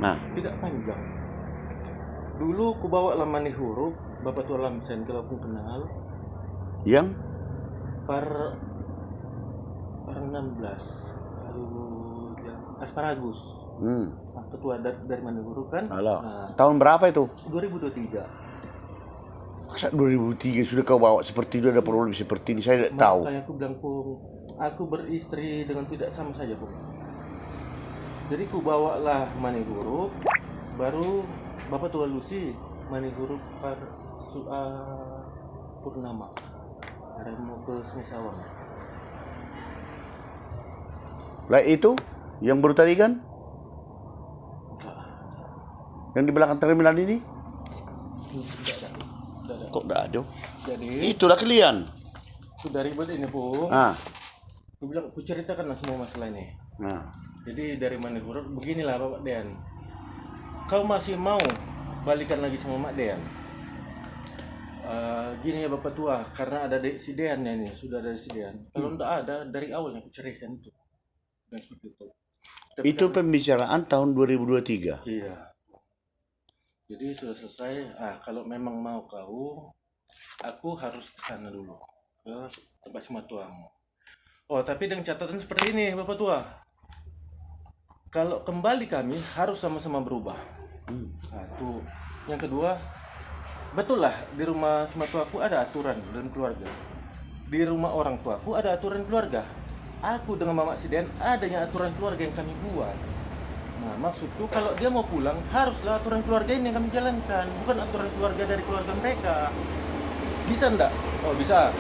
Nah, tidak panjang. Dulu ku bawa lamani huruf Bapak Tua Lamsen kalau aku kenal. yang Par 16. Lalu yang asparagus. Nah, ketua dari mana huruf kan? halo. Nah, Tahun berapa itu? 2023. Masa 2003 sudah kau bawa seperti itu, ada problem seperti ini, saya tidak tahu. Makanya aku bilang, Pung, aku beristri dengan tidak sama saja, Pung. Jadi ku bawalah mani huruf, baru Bapak Tua Lucy mani huruf par Purnama. Ada mau ke Sungai Sawang. Lah itu yang baru tadi kan? Yang di belakang terminal ini? Tidak ada. Kok tidak ada? Jadi Itulah kalian. sudah ribet ini, Pung. Aku bilang, aku ceritakan semua masalah ini. Jadi dari mani huruf beginilah Bapak Dean. Kau masih mau balikan lagi sama Mak Dean? Gini ya Bapak Tua, karena ada si Dean ya ini, sudah ada si Dean. Kalau tidak ada, dari awalnya aku ceraikan itu. Dan seperti itu. Tapi Itu pembicaraan tahun 2023. iya. Jadi sudah selesai. Kalau memang mau kau, aku harus ke sana dulu ke tempat semua tuamu. Oh, tapi dengan catatan seperti ini Bapak Tua. Kalau kembali kami harus sama-sama berubah. Satu. Yang kedua, betul lah di rumah semua tuaku ada aturan dan keluarga. Di rumah orang tuaku ada aturan keluarga. Aku dengan Mama Siden adanya aturan keluarga yang kami buat. Nah, maksudku kalau dia mau pulang haruslah aturan keluarga ini yang kami jalankan, bukan aturan keluarga dari keluarga mereka. Bisa ndak? Oh bisa.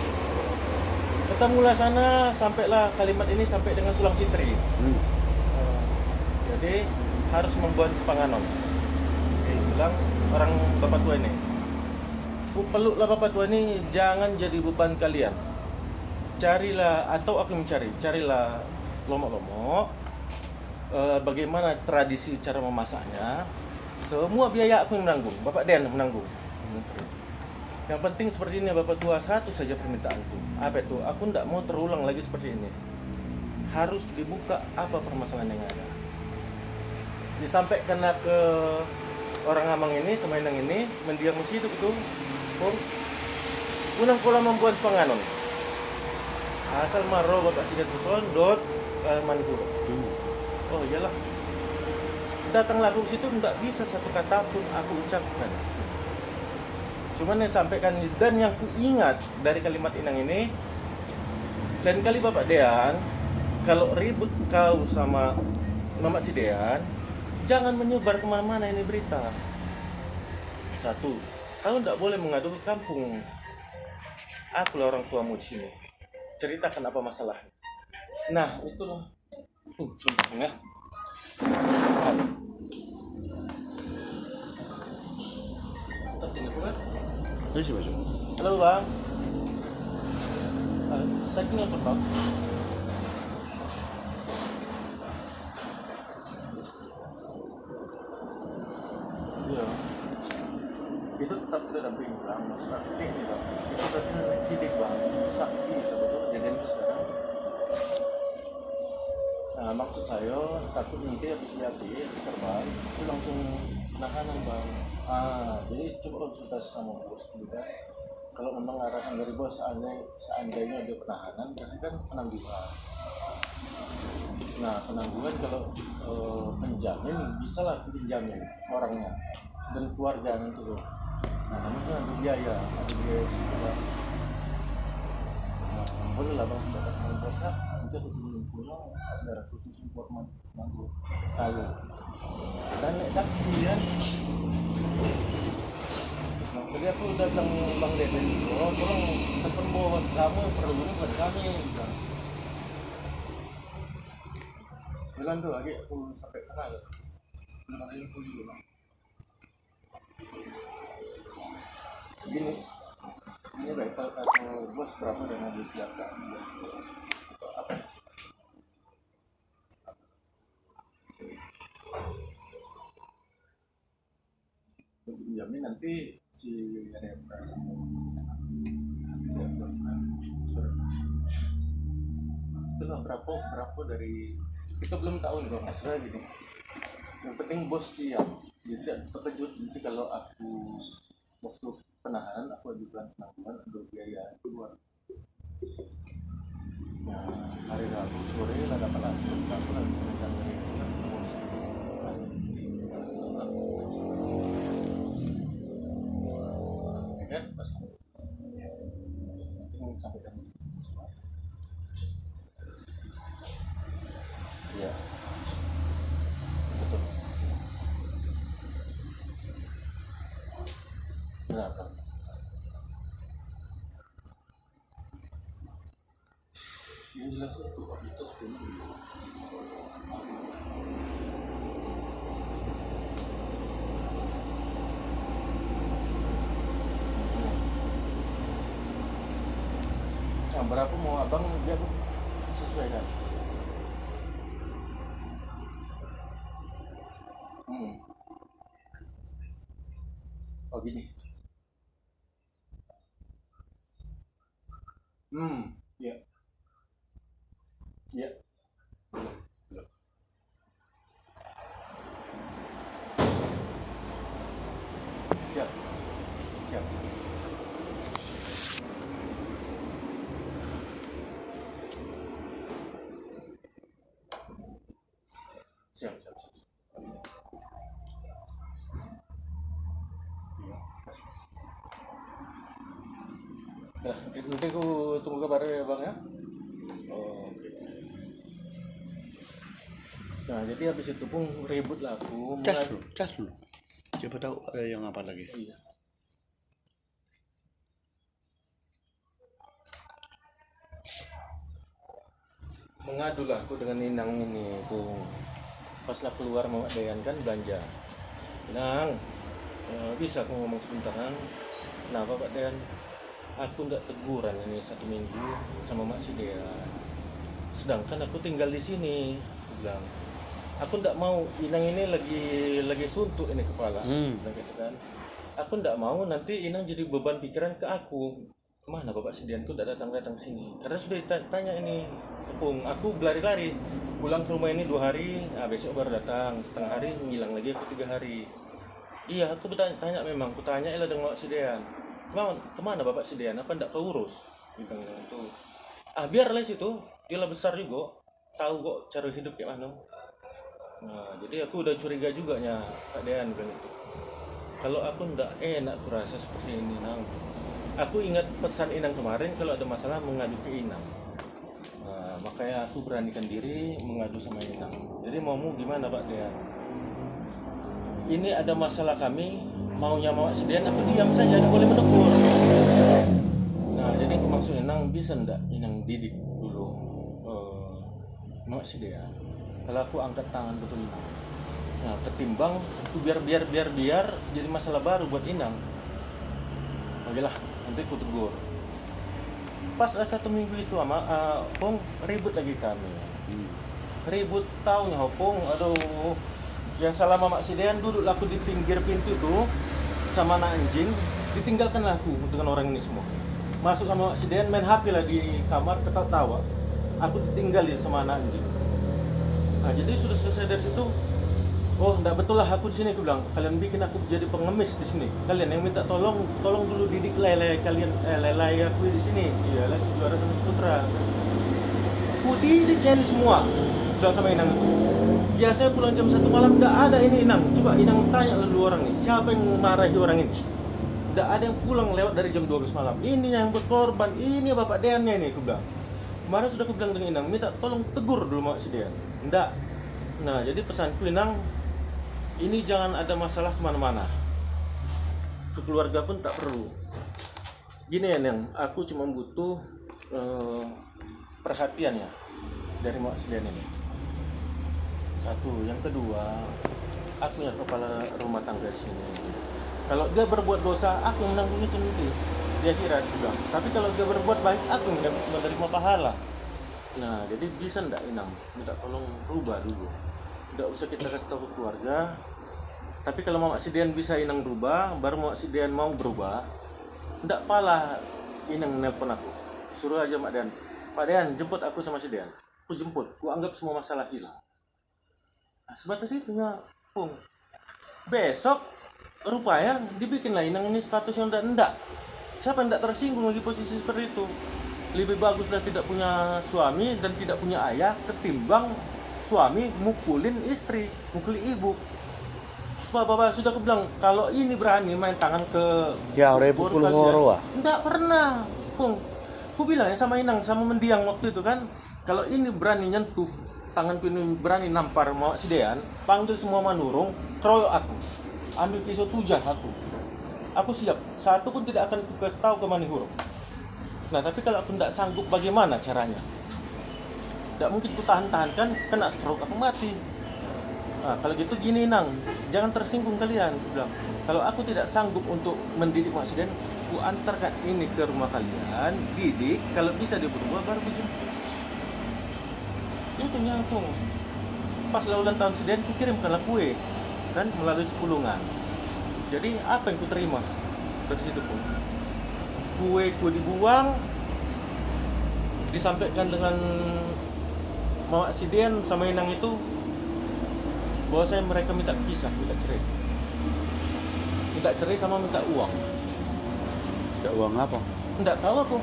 Ketemulah sana, sampailah kalimat ini sampai dengan tulang fitri. Jadi harus membuat sepanganon. Bilang orang Bapak Tua ini, peluklah Bapak Tua ini, jangan jadi beban kalian. Carilah, atau aku mencari, carilah lomo-lomo, bagaimana tradisi cara memasaknya. Semua biaya aku yang menanggung, Bapak Dean menanggung. Yang penting seperti ini Bapak Tua, satu saja permintaanku. Apa itu? Aku tidak mau terulang lagi seperti ini. Harus dibuka apa permasalahan yang ada. Disampaikanlah ke orang Amang ini sama Inang ini, mendiang mesti hidup itu, Pung. Unang pola membuat sepanganon. Asal maro Bapak Sidat Buson dot manhuro. Oh iyalah. Datanglah aku ke situ, tidak bisa satu kata pun aku ucapkan. Cuman yang sampaikan dan yang ku ingat dari kalimat Inang ini, lain kali Bapak Dean, kalau ribut kau sama Mama si Dean, jangan menyebar kemana-mana ini berita. Satu, kau tidak boleh mengadu ke kampung. Akulah orang tuamu di sini. Ceritakan apa masalah. Nah, itulah. Sebentar ya. Masuk. Halo Bang. Tadi ngapa Bang? Iya. Itu tetap kita dampingi Bang, masalah ini Bang. Itu tadi sidik Bang, saksi sebetulnya kejadian itu sekarang. Nah, maksud saya takut nanti habis terbang itu langsung penahanan Bang. Jadi coba konsultasi sama bos juga. Kalau memang arahan dari bos seandainya ada penahanan, berarti kan penangguhan. Nah, penangguhan kalau penjamin bisa lah penjamin orangnya dan keluarga nanti loh. Nah, namun itu ada biaya juga. Boleh lah Bang, sudah ketemu bosnya, nanti aku punya darah khusus informan penangguh kalau dan saksi ya. Jadi aku udah bilang Bang Dede, tolong telepon bos kamu perlu ini buat kami. Jalan tuh lagi aku sampai kenal. Belum ada info juga Bang. Ini baik kalau bos berapa dan mau disiapkan. Apa sih? Pinjamnya nanti si Repra sama itu lah berapa dari kita belum tahu nih Bang, maksudnya gini, Yang penting bos siap, jadi tidak terkejut nanti kalau aku waktu penahanan aku ajukan penangguhan untuk biaya keluar. Nah, hari Rabu sore lah dapat hasil, aku lagi menekan dari bos. Ya kan, pas sampai kan. Iya, betul. Kenapa? Yang jelas itu itu sebenarnya. Yang berapa mau abang dia sesuaikan. Oh gini. Ya, ya. Belum. Siap, siap. Siap, siap, siap. Nah, nanti aku tunggu kabarnya ya bang ya. Oh, oke. Nah jadi habis itu pun ribut lah aku. Cas dulu. Siapa tahu ada yang apa lagi. Iya. Mengadu lah aku dengan Inang ini tuh. Pas lah keluar mau Dean kan belanja. Inang, bisa aku ngomong sebentar kan? Kenapa Pak Dean? Aku nggak teguran ini 1 minggu sama Mak si Dean. Sedangkan aku tinggal di sini, aku bilang. Aku nggak mau Inang ini lagi suntuk ini kepala, gitu kan. Aku nggak mau nanti Inang jadi beban pikiran ke aku. Kemana Bapak Sidian tuh tidak datang sini? Karena sudah ditanya ini, tepung. Aku berlari-lari pulang ke rumah ini 2 hari, nah besok baru datang, setengah hari ngilang lagi aku 3 hari. Iya, aku bertanya memang, aku tanya lah dengan Bapak Sidian. Kemana Bapak Sidian? Apa ndak keurus? Gitu itu. Biarlah situ, dia lah besar juga, tahu kok cara hidup kayak mana. Nah, jadi aku udah curiga juga nya Pak Dean bilang itu. Kalau aku ndak enak kurasa seperti ini nang. Aku ingat pesan Inang kemarin kalau ada masalah mengadu ke Inang. Nah, makanya aku beranikan diri mengadu sama Inang. Jadi maumu gimana Pak Dean? Ini ada masalah kami, maunya Mawak Sidian, aku diam saja, tidak boleh menegur. Nah, jadi aku maksud Inang bisa ndak Inang didik dulu Mawak Sidian. Kalau aku angkat tangan betul Inang. Nah, ketimbang aku biar jadi masalah baru buat Inang. Okelah, nanti aku tegur. Pas 1 minggu itu Pong ribut lagi kami. Ribut taunya Pong, aduh. Yang salah Mak Sidian duduk aku di pinggir pintu tuh sama anak anjing, ditinggalkan aku dengan orang ini semua. Masuk sama Mak Sidian main HP lah di kamar ketawa-tawa. Aku ditinggalin sama anak anjing. Nah, jadi sudah selesai dari situ. Oh, enggak betul lah aku di sini, aku bilang. Kalian bikin aku jadi pengemis di sini. Kalian yang minta tolong dulu didik lele kalian lelai aku di sini. Iyalah si juara tenis putra. Aku didiknya ini semua. Bilang sama Inang itu. Biasanya pulang jam 1 malam enggak ada ini Inang. Coba Inang tanya lalu orang ini, siapa yang marahi orang ini? Enggak ada yang pulang lewat dari jam 12 malam. Ini yang berkorban, ini Bapak Deannya ini, aku bilang. Kemarin sudah aku bilang dengan Inang, minta tolong tegur dulu Mak Sidian. Enggak. Nah, jadi pesanku Inang, ini jangan ada masalah kemana-mana. Ke keluarga pun tak perlu. Gini ya Neng, aku cuma butuh perhatian ya dari Mak Sidian ini. Satu, yang kedua, aku yang kepala rumah tangga sini. Kalau dia berbuat dosa, aku menanggung itu nanti. Dia kira juga. Tapi kalau dia berbuat baik, aku menerima pahala. Nah, jadi bisa ndak Inang minta tolong rubah dulu. Nggak usah kita kasih tahu ke keluarga. Tapi kalau Mak Sidian bisa Inang rubah, baru Mak Sidian mau berubah, ndak palah Inang nelpon aku. Suruh aja Mak Dean. Pak Dean, jemput aku sama Sidian. Aku jemput, aku anggap semua masalah hilang. Nah, sebatas itu ya. Pung. Besok rupanya dibikin lah inang ini status yang enggak. Siapa yang enggak tersinggung lagi posisi seperti itu? Lebih baguslah tidak punya suami dan tidak punya ayah ketimbang suami mukulin istri, mukul ibu. Bapak sudah aku bilang kalau ini berani main tangan ke Ya, orang pukul horo ah. enggak pernah, Pung. Aku bilang ya sama Inang sama Mendiang waktu itu kan, kalau ini berani nyentuh tangan ini berani nampar mau si Dean, panggil semua manurung, keroyok aku. Ambil pisau tujah aku. Aku siap. Satu pun tidak akan kasih tahu ke Manihurung. Nah, tapi kalau aku tidak sanggup bagaimana caranya? Tidak mungkin ku tahan-tahan kan, kena stroke aku mati. Nah, kalau gitu gini Nang, jangan tersinggung kalian. Aku bilang, kalau aku tidak sanggup untuk mendidik Mak Siden, ku antarkan ini ke rumah kalian, didik, kalau bisa dia berubah baru ku jemput. Itu nyambung. Pas ulang tahun Siden, ku kirimkanlah kue kan melalui sepulungan. Jadi apa yang ku terima dari situ pun? Kue dibuang, disampaikan dengan Mak Siden sama Inang itu bahwa saya mereka minta pisah, minta cerai sama minta uang. Minta uang apa? Enggak tahu aku.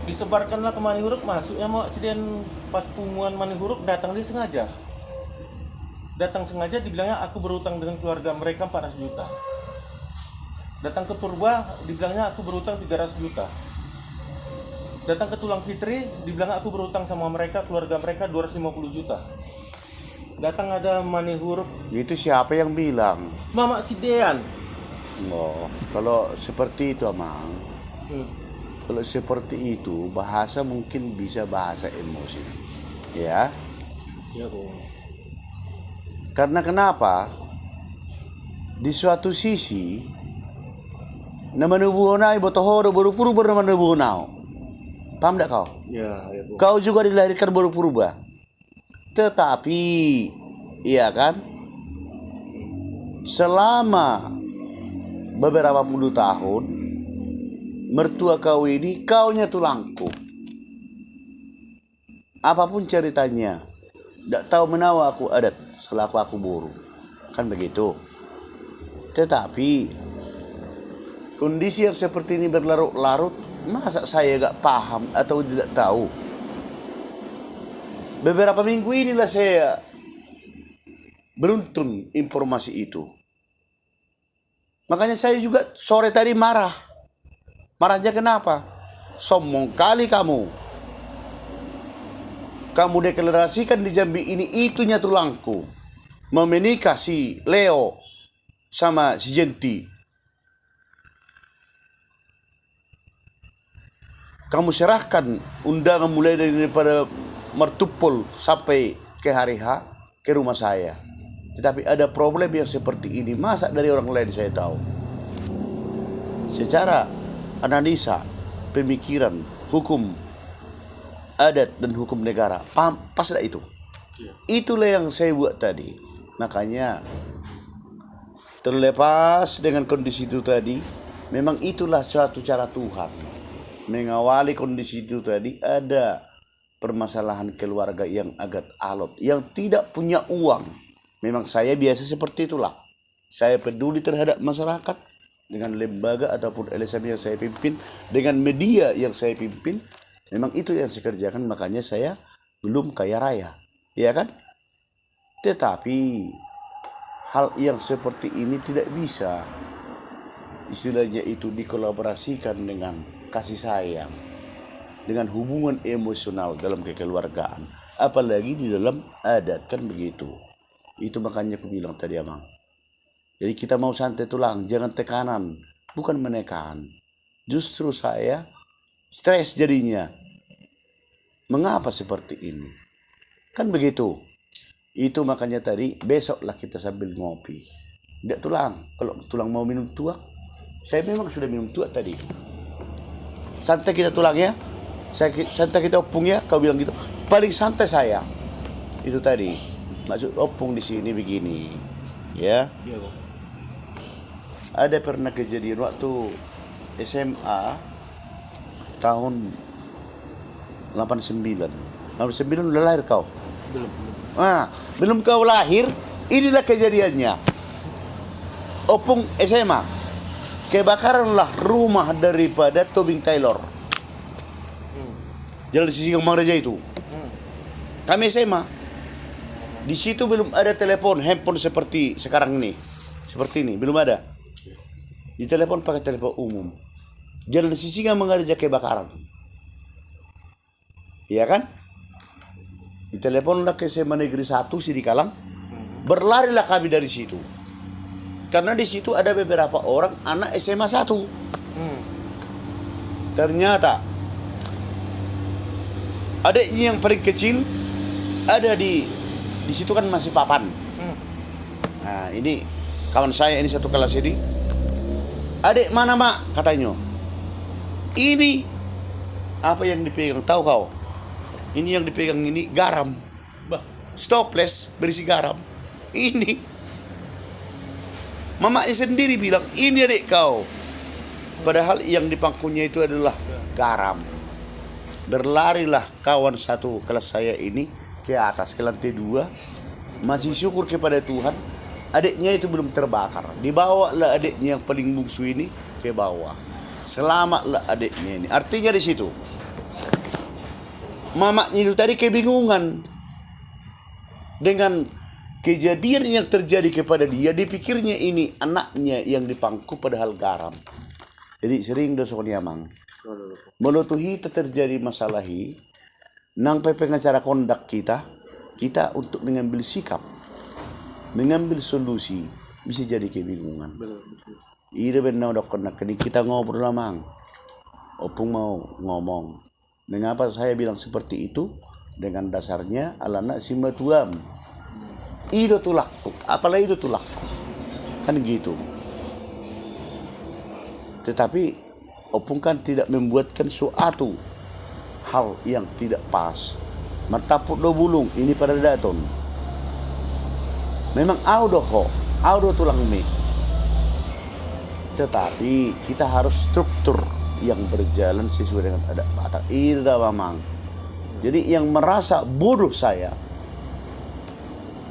Disebarkanlah ke Manihuruk, masuknya Mak Siden pas pengumuman Manihuruk datang dia sengaja. Datang sengaja dibilangnya aku berutang dengan keluarga mereka 400 juta. Datang ke Purba dibilangnya aku berutang 300 juta. Datang ke Tulang Fitri dibilang aku berutang sama mereka, keluarga mereka 250 juta. Datang ada Manihuruk. Itu siapa yang bilang? Mama Sidean. Oh, kalau seperti itu Amang. Kalau seperti itu bahasa mungkin bisa bahasa emosi. Ya. Ya, Bung. Karena kenapa? Di suatu sisi nama nubuhonai botohoro baru purba nama nubuhonau. Paham tak kau? Ya, Bung. Kau juga dilahirkan baru purba. Tetapi iya kan? Selama beberapa puluh tahun mertua kau ini kaunya tulangku. Apapun ceritanya, tidak tahu menawa aku adat selaku aku boru, kan begitu. Tetapi kondisi yang seperti ini berlarut-larut, masa saya gak paham atau tidak tahu? Beberapa minggu inilah saya beruntun informasi itu. Makanya saya juga sore tadi marah. Marahnya kenapa? Sombong kali kamu. Kamu deklarasikan di Jambi ini itunya tulangku. Mau menikah si Leo sama si Jenti. Kamu serahkan undangan mulai daripada Martupol sampai ke hari H ke rumah saya. Tetapi ada problem yang seperti ini. Masa dari orang lain saya tahu? Secara analisa, pemikiran, hukum adat dan hukum negara, paham pas tidak itu? Itulah yang saya buat tadi. Makanya terlepas dengan kondisi itu tadi, memang itulah suatu cara Tuhan mengawali kondisi itu tadi. Ada permasalahan keluarga yang agak alot, yang tidak punya uang. Memang saya biasa seperti itulah. Saya peduli terhadap masyarakat dengan lembaga ataupun LSM yang saya pimpin, dengan media yang saya pimpin. Memang itu yang saya kerjakan, makanya saya belum kaya raya, ya kan? Tetapi hal yang seperti ini tidak bisa istilahnya itu dikolaborasikan dengan kasih sayang, dengan hubungan emosional dalam kekeluargaan, apalagi di dalam adat, kan begitu. Itu makanya aku bilang tadi Amang. Jadi kita mau santai tulang, jangan tekanan, bukan menekan. Justru saya stres jadinya. Mengapa seperti ini? Kan begitu. Itu makanya tadi besoklah kita sambil ngopi. Tidak tulang. Kalau tulang mau minum tuak, saya memang sudah minum tuak tadi. Santai kita tulang ya. Santai kita opung ya. Kau bilang gitu. Paling santai saya. Itu tadi. Maksud opung di sini begini. Ya. Iya, Bung. Ada pernah kejadian waktu SMA tahun 89 udah lahir kau? Belum. Belum kau lahir, inilah kejadiannya. Opung SMA, kebakaranlah rumah daripada Tobing Taylor. Jalan di sisi Kemang Raja itu. Kami SMA. Di situ belum ada telepon, handphone seperti sekarang ini. Seperti ini, belum ada. Di telepon pakai telepon umum. Jalan di sisi Kemang Raja kebakaran. Iya kan? Diteleponlah ke SMA Negeri 1 Sidikalang. Berlarilah kami dari situ. Karena di situ ada beberapa orang anak SMA 1. Ternyata adiknya yang paling kecil ada di situ kan masih papan. Nah, ini kawan saya ini satu kelas ini. Adik mana mak? Katanya. Ini apa yang dipegang? Tahu kau? Ini yang dipegang ini garam. Stopless berisi garam. Ini mamanya sendiri bilang ini adik kau. Padahal yang di pangkunya itu adalah garam. Berlarilah kawan satu kelas saya ini ke atas ke lantai 2. Masih syukur kepada Tuhan, adiknya itu belum terbakar. Dibawalah adiknya yang paling bungsu ini ke bawah. Selamatlah adiknya ini. Artinya di situ mamanya itu tadi kebingungan dengan kejadian yang terjadi kepada dia. Dipikirnya ini anaknya yang dipangku padahal garam. Jadi sering dosok niamang menutuhi terjadi masalah nang pengacara kondak kita untuk mengambil sikap, mengambil solusi bisa jadi kebingungan. Ida benar dok kondak ini kita ngobrol lamang. Opung mau ngomong. Mengapa saya bilang seperti itu? Dengan dasarnya alana simatuam. Itu tulakku, apalagi itu tulakku. Kan gitu. Tetapi Opung kan tidak membuatkan suatu hal yang tidak pas. Mertapuk do bulung ini pada daton. Memang audo tulang mie. Tetapi kita harus struktur yang berjalan sesuai dengan ada batak. Ida mamang. Jadi yang merasa bodoh saya,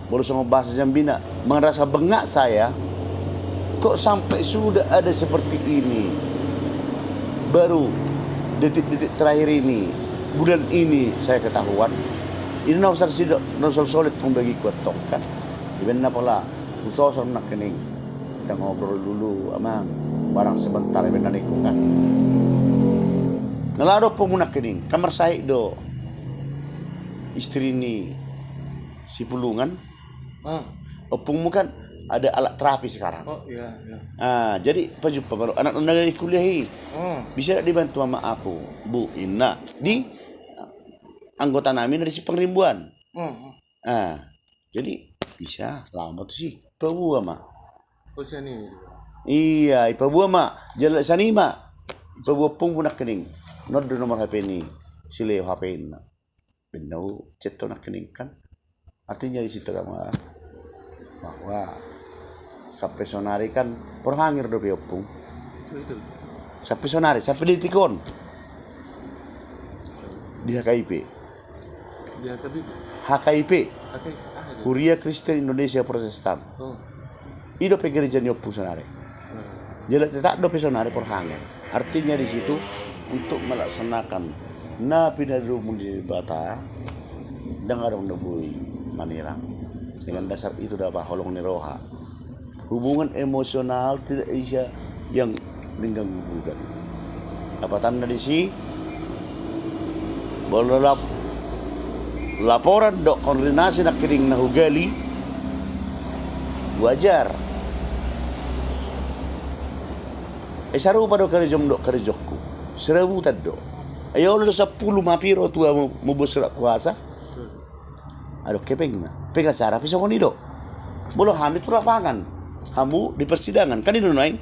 bodoh sama bahasa Jambina, merasa bengak saya, kok sampai sudah ada seperti ini. Baru detik-detik terakhir ini, bulan ini saya ketahuan. Ini nausar solid pun bagi kuat tong kan. Iben na pala, usosor nak kening. Kita ngobrol dulu, amang. Barang sebentar iben na kan. Nalado po muna kening. Kamar saya do. Istri ni si Pulungan. Opung mu kan ada alat terapi sekarang. Oh iya. Jadi pajumpa baru anak dari kuliahi. Bisa dibantu sama aku, Bu Ina di anggota namin dari si Pengrimbuan. Jadi bisa lama tuh sih. Ipabuah mah. Oh sini. Iya, ipabuah mah. Jalan sani mah. Ipabuah pun punak kening. Nod nomor HP ini. Si Leo HP ini. Benau ceto nak kening kan. Artinya di situ mah bahwa sampai sonari kan perhangir do Opung. Betul. Sampai sonari, sampai di tikon. Di HKIP. HKIP. Kuria Kristen Indonesia Protestan. Ido pe gereja ni Opung sonari. Jadi tetap do pe sonari perhangir. Artinya di situ untuk melaksanakan napi dari rumun di bata dengar bui manirang. Dengan dasar itu dapat holong ni roha. Hubungan emosional tidak bisa yang mengganggu-ganggu. Apa tanda di sini? Boleh laporan dok koordinasi nak kiring nahugali wajar. Saru pada kerjom dok kerjokku. Seribu tado. Ayo lu 10 mapiro tua mau berserak kuasa. Aduh kepeng na. Pengacara pisau konido. Boleh hamil tu lapangan. Kamu di persidangan kan itu naik.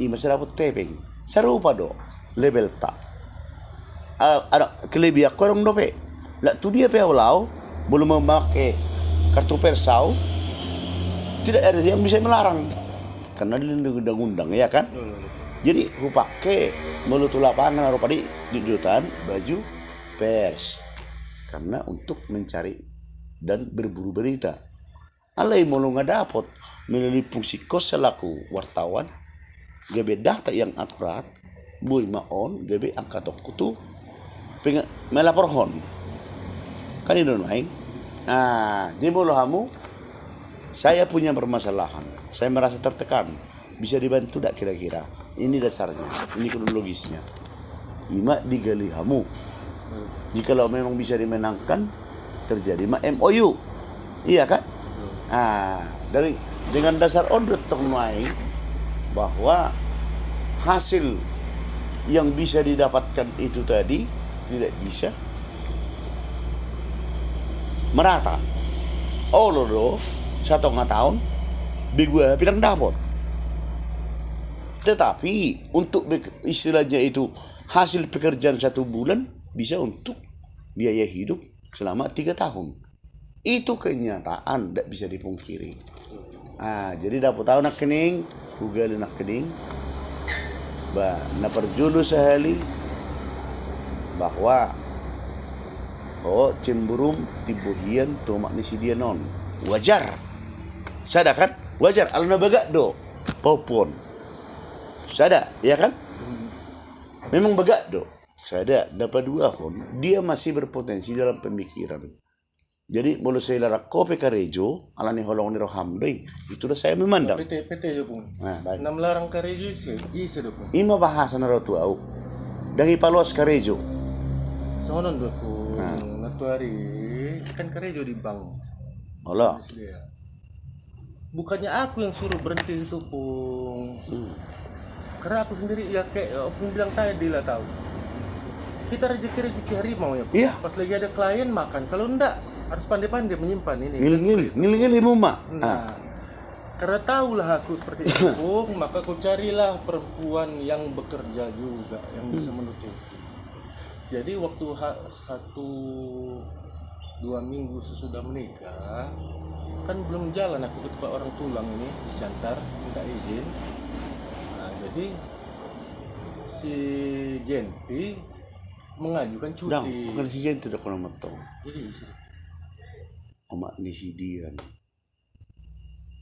Masalah tepeng. Serupa do level tak. Ada kelebihan korong dope. Lah tu dia peaulau belum memakai kartu persau. Tidak ada yang bisa melarang karena dilindungi undang-undang ya kan. Jadi aku pakai melutu lapangan harus pada di jutaan baju pers karena untuk mencari dan berburu berita. Alai mulu ngadapot melalui fungsi kos selaku wartawan, gabe data yang akurat, boy maon gabe angka tu melaporkan. Kan itu main. Di mulu hamu, saya punya permasalahan, saya merasa tertekan, bisa dibantu tak kira-kira? Ini dasarnya, ini kronologisnya. Ima digali hamu. Jikalau memang bisa dimenangkan, terjadi MOU, iya kan? Dari dengan dasar ondret main bahwa hasil yang bisa didapatkan itu tadi tidak bisa merata. Loh, 1,5 tahun gue bilang dapat. Tetapi untuk istilahnya itu hasil pekerjaan 1 bulan bisa untuk biaya hidup selama 3 tahun. Itu kenyataan, tidak bisa dipungkiri. Jadi dapat tahu nak kening, Google nak kening, na perjulu sehali bahwa cemburum tibuhian tomak ni si dia non wajar, sada kan wajar alna baga do popon sada ya kan, memang baga do sada dapat 2 tahun dia masih berpotensi dalam pemikiran. Jadi boleh saya lara kopi karejo alani holong ni roham doi itulah saya memandang PT yo pun nam larang karejo isi do pun ima bahasa naro tuau dari palos karejo sonon do pun natuari kan karejo di bank. Allah. Bukannya aku yang suruh berhenti itu pun karena aku sendiri ya kayak aku bilang tadi lah tahu kita rezeki harimau ya iya. Pas lagi ada klien makan, kalau enggak harus pandai-pandai menyimpan ini ngil rumah. Karena tahulah aku seperti itu maka aku carilah perempuan yang bekerja juga yang bisa menutupi. Jadi waktu 1-2 minggu sesudah menikah kan belum jalan, aku ke tempat orang tulang ini di Siantar minta izin. Jadi si Jenti mengajukan cuti. Bukan si Jenti tidak pernah metong. Jadi Omak ni si dia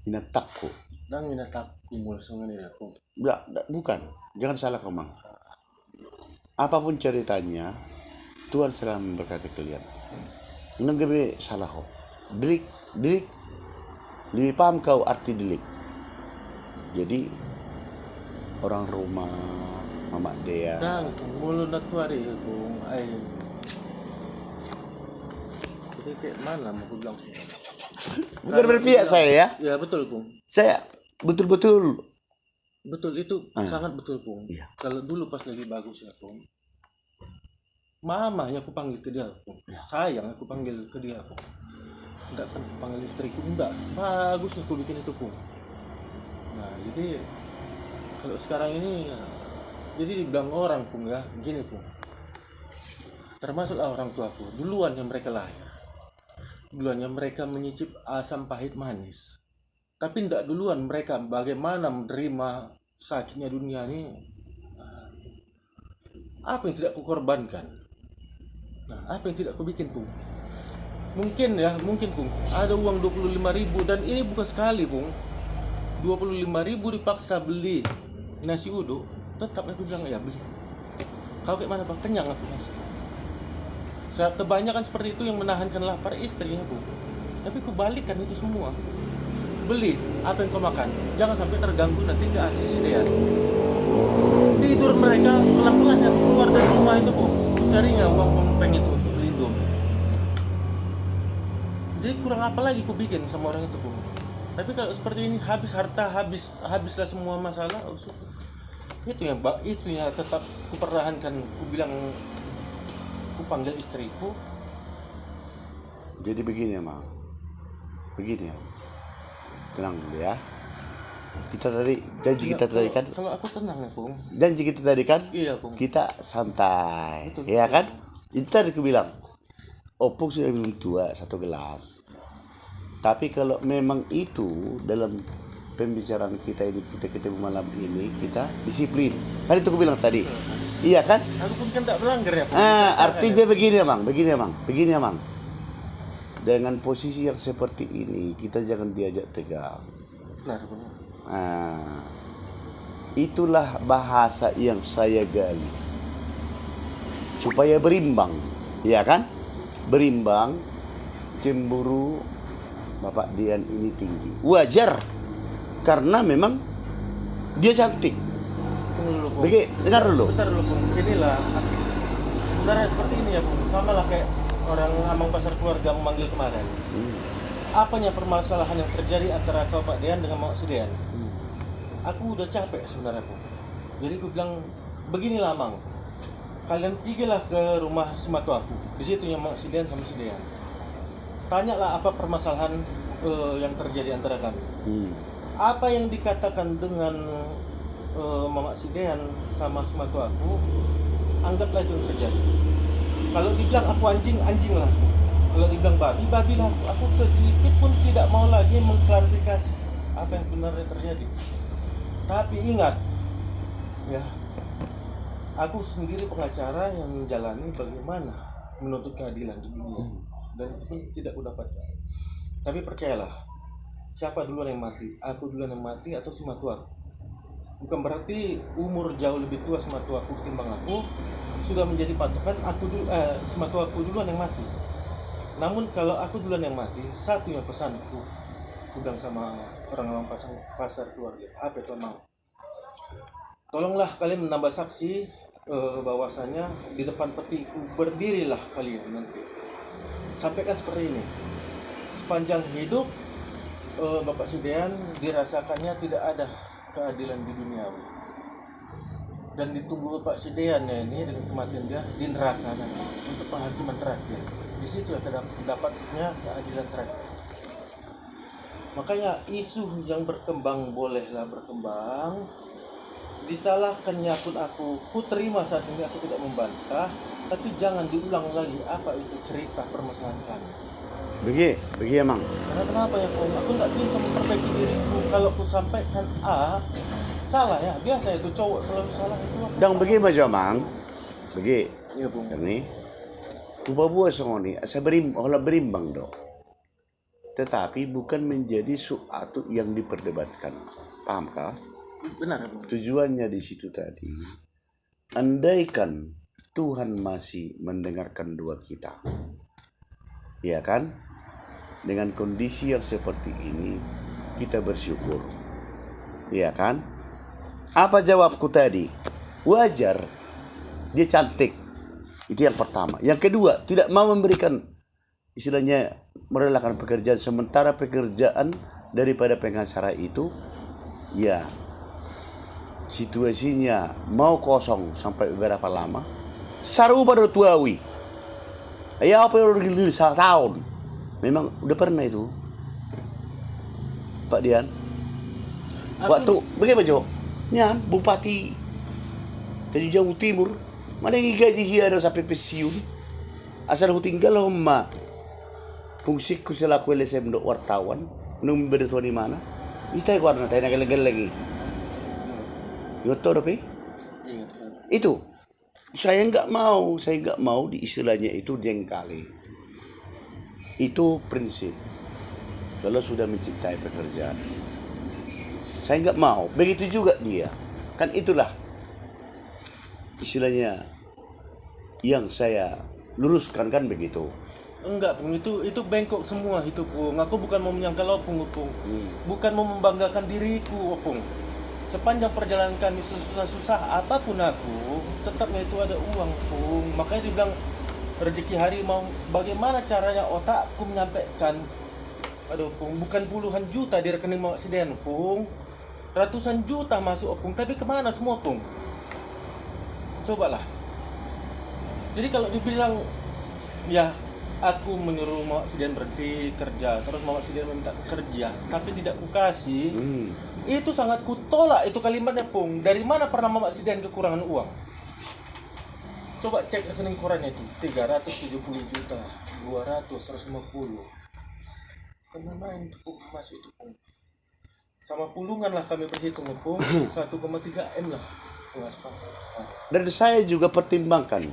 inatakku dan inatakku mulai ini aku. Bukan, jangan salah komang. Apapun ceritanya, Tuhan selalu memberkati kalian. Nenggabe salah ho. Delik, lebih paham kau arti delik. Jadi orang rumah Mama Dea. Dan mulut natuari aku, jadi kayak mana mau aku bilang? Bukan berpihak saya ya. Ya betul Kung. Saya betul itu sangat betul Kung. Iya. Kalau dulu pas lagi bagus ya Kung. Mamanya aku panggil ke dia Kung. Sayang aku panggil ke dia Kung. Enggak kan panggil istriku enggak. Bagus aku bikin itu Kung. Nah jadi kalau sekarang ini jadi dibilang orang Kung ya gini Kung. Termasuklah orang tuaku duluan yang mereka lahir. Duluannya mereka menyicip asam pahit manis. Tapi tidak duluan mereka bagaimana menerima sakitnya dunia ini. Apa yang tidak kukorbankan? Apa yang tidak kubikin Kung? Mungkin Kung ada uang 25.000 dan ini bukan sekali Kung. 25.000 dipaksa beli nasi uduk, tetap aku bilang ya beli. Kau kayak mana Pak? Kenyang aku nasi. Kebanyakan seperti itu yang menahankan lapar istrinya Bu. Tapi kubalikkan itu semua. Beli apa yang kau makan, jangan sampai terganggu nanti ke ACC dia. Tidur mereka pelan-pelan ya keluar dari rumah itu Bu. Carinya uang pempeng itu untuk beli Indomie. Jadi kurang apa lagi ku bikin sama orang itu Bu. Tapi kalau seperti ini habis harta, habislah semua masalah. Itu ya tetap kupertahankan. Ku bilang ku panggil istriku. Jadi begini Mang. Begini ya. Tenang dulu ya. Janji kita tadi kan. Kalau aku tenang ya, Kung. Janji kita tadi kan. Iya, Kung. Kita santai. Betul, ya kan? Itu tadi aku bilang. Opung sudah minum 2 1 gelas. Tapi kalau memang itu dalam pembicaraan kita ini, kita ketemu malam ini, kita disiplin. Kan itu aku bilang tadi. Iya kan? Aku pun kan tak melanggar ya. Artinya begini Bang. dengan posisi yang seperti ini kita jangan diajak tegang. Benar, benar. Nah, itulah bahasa yang saya gali supaya berimbang, ya kan? Berimbang. Cemburu Bapak Dian ini tinggi, wajar karena memang dia cantik. Tunggu dulu, Pung. Dengar dulu. Bentar dulu, Pung. Inilah sebenarnya seperti ini ya, Pung. Sama lah kayak orang Amang Pasar Keluarga memanggil kemarin. Apanya permasalahan yang terjadi antara kau Pak Dian dengan Mak Sidean? Aku udah capek sebenarnya, Pung. Jadi aku bilang beginilah, Mang. Kalian pergilah ke rumah sematu aku. Di situ yang Mak Sidean sama Sidean. Tanyalah apa permasalahan yang terjadi antara kami. Apa yang dikatakan dengan Mamak Sidean sama sematu aku, anggaplah itu yang terjadi. Kalau dibilang aku anjing, anjing lah. Kalau dibilang babi, babi lah. Aku sedikit pun tidak mau lagi mengklarifikasi apa yang benarnya terjadi. Tapi ingat, ya, aku sendiri pengacara yang menjalani bagaimana menuntut keadilan di dunia, dan itu pun tidak kudapatkan. Tapi percayalah, siapa duluan yang mati? Aku duluan yang mati atau si matuaku? Bukan berarti umur jauh lebih tua si matuaku ketimbang aku sudah menjadi patokan si matuaku duluan yang mati. Namun kalau aku duluan yang mati, satunya pesanku bilang sama orang pasar keluarga, apa itu mau? Tolonglah kalian menambah saksi bahwasanya di depan petiku berdirilah kalian nanti. Sampaikan seperti ini. Sepanjang hidup Bapak Sidean dirasakannya tidak ada keadilan di duniawi. Dan ditunggu Bapak Sidean ya ini dengan kematian dia di neraka nanti untuk penghakiman terakhir. Di situ akan dapatnya keadilan terakhir. Makanya isu yang berkembang bolehlah berkembang. Disalahkannya pun aku terima saat ini, aku tidak membantah, tapi jangan diulang lagi apa itu cerita permasalahan kami. Begi emang. Karena kenapa ya, Pung? Aku nggak bisa memperbaiki diriku kalau aku sampaikan A salah ya, biasa itu cowok selalu salah itu. Dang begi macam mang. Begi. Iya, Pung. Ini. Kuba buat songoni, saya berimbang dong. Tetapi bukan menjadi suatu yang diperdebatkan. Paham kah? Benar, Pung. Tujuannya di situ tadi. Andaikan Tuhan masih mendengarkan doa kita. Ya kan? Dengan kondisi yang seperti ini kita bersyukur. Ya kan? Apa jawabku tadi? Wajar. Dia cantik. Itu yang pertama. Yang kedua, tidak mau memberikan istilahnya merelakan pekerjaan, sementara pekerjaan daripada pengacara itu ya situasinya mau kosong sampai beberapa lama. Saru pada tuawi. Ya apa yang udah 1 tahun. Memang udah pernah itu. Pak Dian. Waktu bagaimana Jo? Nyan Bupati dari Jawa Timur. Mana yang gaji dia ada sampai pensiun. Asal aku tinggal ma. Fungsiku selaku LSM dok wartawan. Nung berdetua di mana? Kita warna tanya lagi. Yoto dope? Itu. Saya nggak mau di istilahnya itu jengkali. Itu prinsip. Kalau sudah mencintai pekerjaan, saya nggak mau. Begitu juga dia. Kan itulah istilahnya yang saya luruskan kan begitu. Enggak, Pung, itu bengkok semua itu, Pung. Aku bukan mau menyangkal Opung, Pung. Bukan mau membanggakan diriku, Opung. Sepanjang perjalanan kami susah-susah apapun aku, tetapnya itu ada uang, Pung. Makanya dibilang rezeki harimau. Bagaimana caranya otakku menyampaikan? Aduh, Pung, bukan puluhan juta di rekening Mak Sidean, Pung. Ratusan juta masuk, Pung. Tapi kemana semua, Pung? Cobalah. Jadi kalau dibilang ya aku menyuruh Mak Sidean berhenti kerja, terus Mak Sidean minta kerja tapi tidak kukasih, itu sangat kutolak itu kalimatnya, Pung. Dari mana pernah Mak Sidean kekurangan uang? Coba cek rekening korannya itu 370 juta 250. Karena main itu, Pung, masuk itu, Pung. Sama pulungan lah kami berhitung, Pung. 1,3 M lah pengaspal. Dan saya juga pertimbangkan.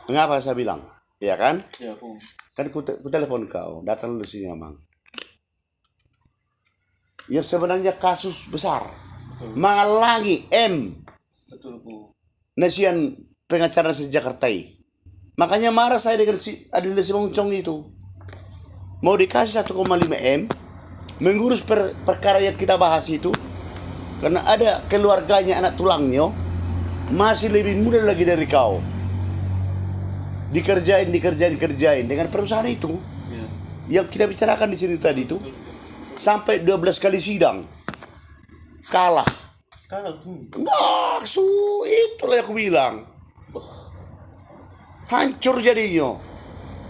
Mengapa saya bilang? Ya kan? Ya, Pung. Kan ku telepon kau, datang lu sini Mang. Yang sebenarnya kasus besar. Menghalangi M. Betul Bu. Nasian pengacara Jakarta. Makanya marah saya dengan si Adil Simongcong itu. Mau dikasih 1,5 M mengurus perkara yang kita bahas itu. Karena ada keluarganya anak tulangnya masih lebih muda lagi dari kau. Dikerjain dengan perusahaan itu. Yang kita bicarakan di sini tadi itu sampai 12 kali sidang. Kalah. tuh. Nah, itulah yang aku bilang. Hancur jadinya.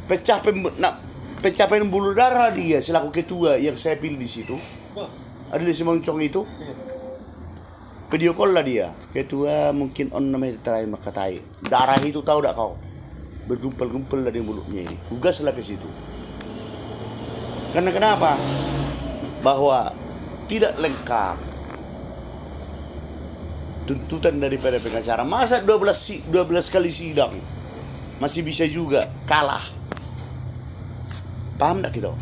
Pecah pembuluh darah dia selaku ketua yang saya pilih di situ. Ada si Moncong itu. Video call lah dia. Ketua mungkin on namanya terakhir makatai. Darah itu tahu tak kau? Bergumpal-gumpal dari mulutnya ini. Tugas lah ke situ. Karena kenapa? Bahwa tidak lengkap tuntutan daripada pengacara. Masa 12 kali sidang masih bisa juga kalah. Paham tak kita?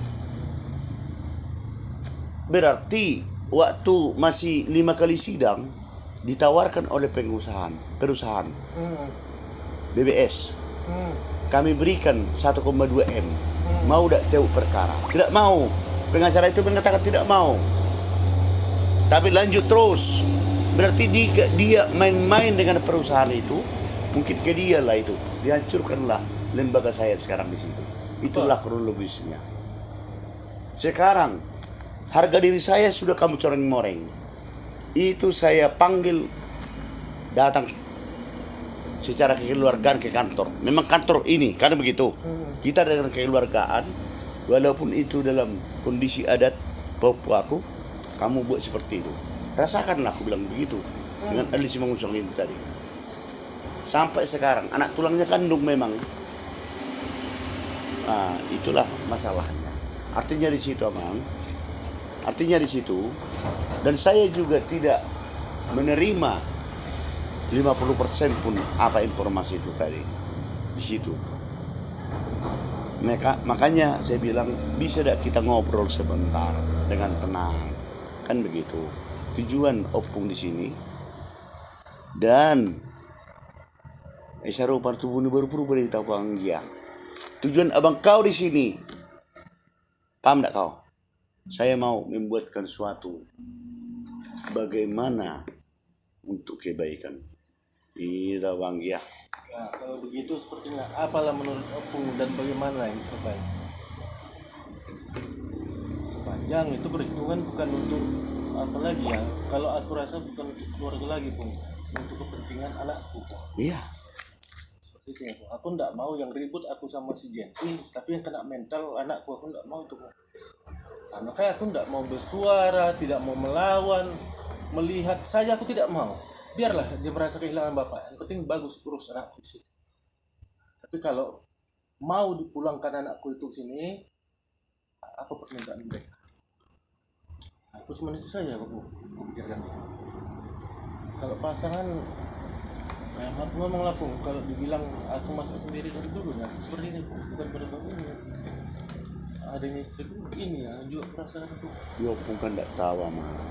Berarti waktu masih 5 kali sidang ditawarkan oleh perusahaan BBS. Kami berikan 1,2 M. Mau tak jauh perkara? Tidak mau. Pengacara itu mengatakan tidak mau. Tapi lanjut terus. Berarti dia main-main dengan perusahaan itu. Mungkin ke dia lah itu. Dihancurkanlah lembaga saya sekarang di situ. Itulah kronologisnya. Sekarang harga diri saya sudah kamu coreng-moreng. Itu saya panggil datang secara kekeluargaan ke kantor. Memang kantor ini karena begitu. Kita dengan kekeluargaan, walaupun itu dalam kondisi adat Papua aku, kamu buat seperti itu. Rasakanlah, aku bilang begitu dengan ahli Simongcong ini tadi. Sampai sekarang anak tulangnya kandung memang. Nah, itulah masalahnya. Artinya di situ, Amang. Artinya di situ. Dan saya juga tidak menerima 50% pun apa informasi itu tadi di situ. Makanya saya bilang bisa tidak kita ngobrol sebentar dengan tenang, kan begitu. Tujuan opung di sini dan Esaro Partubuni baru dari tahu Anggia. Tujuan abang kau di sini, paham tak kau? Saya mau membuatkan suatu bagaimana untuk kebaikan. Iya bang ya. Nah, kalau begitu sepertinya apalah menurut opung dan bagaimana yang terbaik? Sepanjang itu perhitungan bukan untuk apa lagi ya? Kalau aku rasa bukan untuk keluarga lagi pun, untuk kepentingan anakku. Iya. Seperti itu ya, Bung. Aku ndak mau yang ribut aku sama si Genti, tapi yang kena mental anakku aku ndak mau tuh. Nah, makanya aku ndak mau bersuara, tidak mau melawan, melihat saja aku tidak mau. Biarlah dia merasa kehilangan bapak. Yang penting bagus urus anakku sih. Tapi kalau mau dipulangkan anakku itu sini, apa permintaan mereka? Aku cuma itu saja aku pikirkan. Kalau pasangan, aku ngomong lah Pung, kalau dibilang aku masak sendiri dari dulu ya seperti ini Pung, bukan pada bangunnya. Adanya istriku ini ya juga perasaan aku. Ya opung kan tidak tahu mah.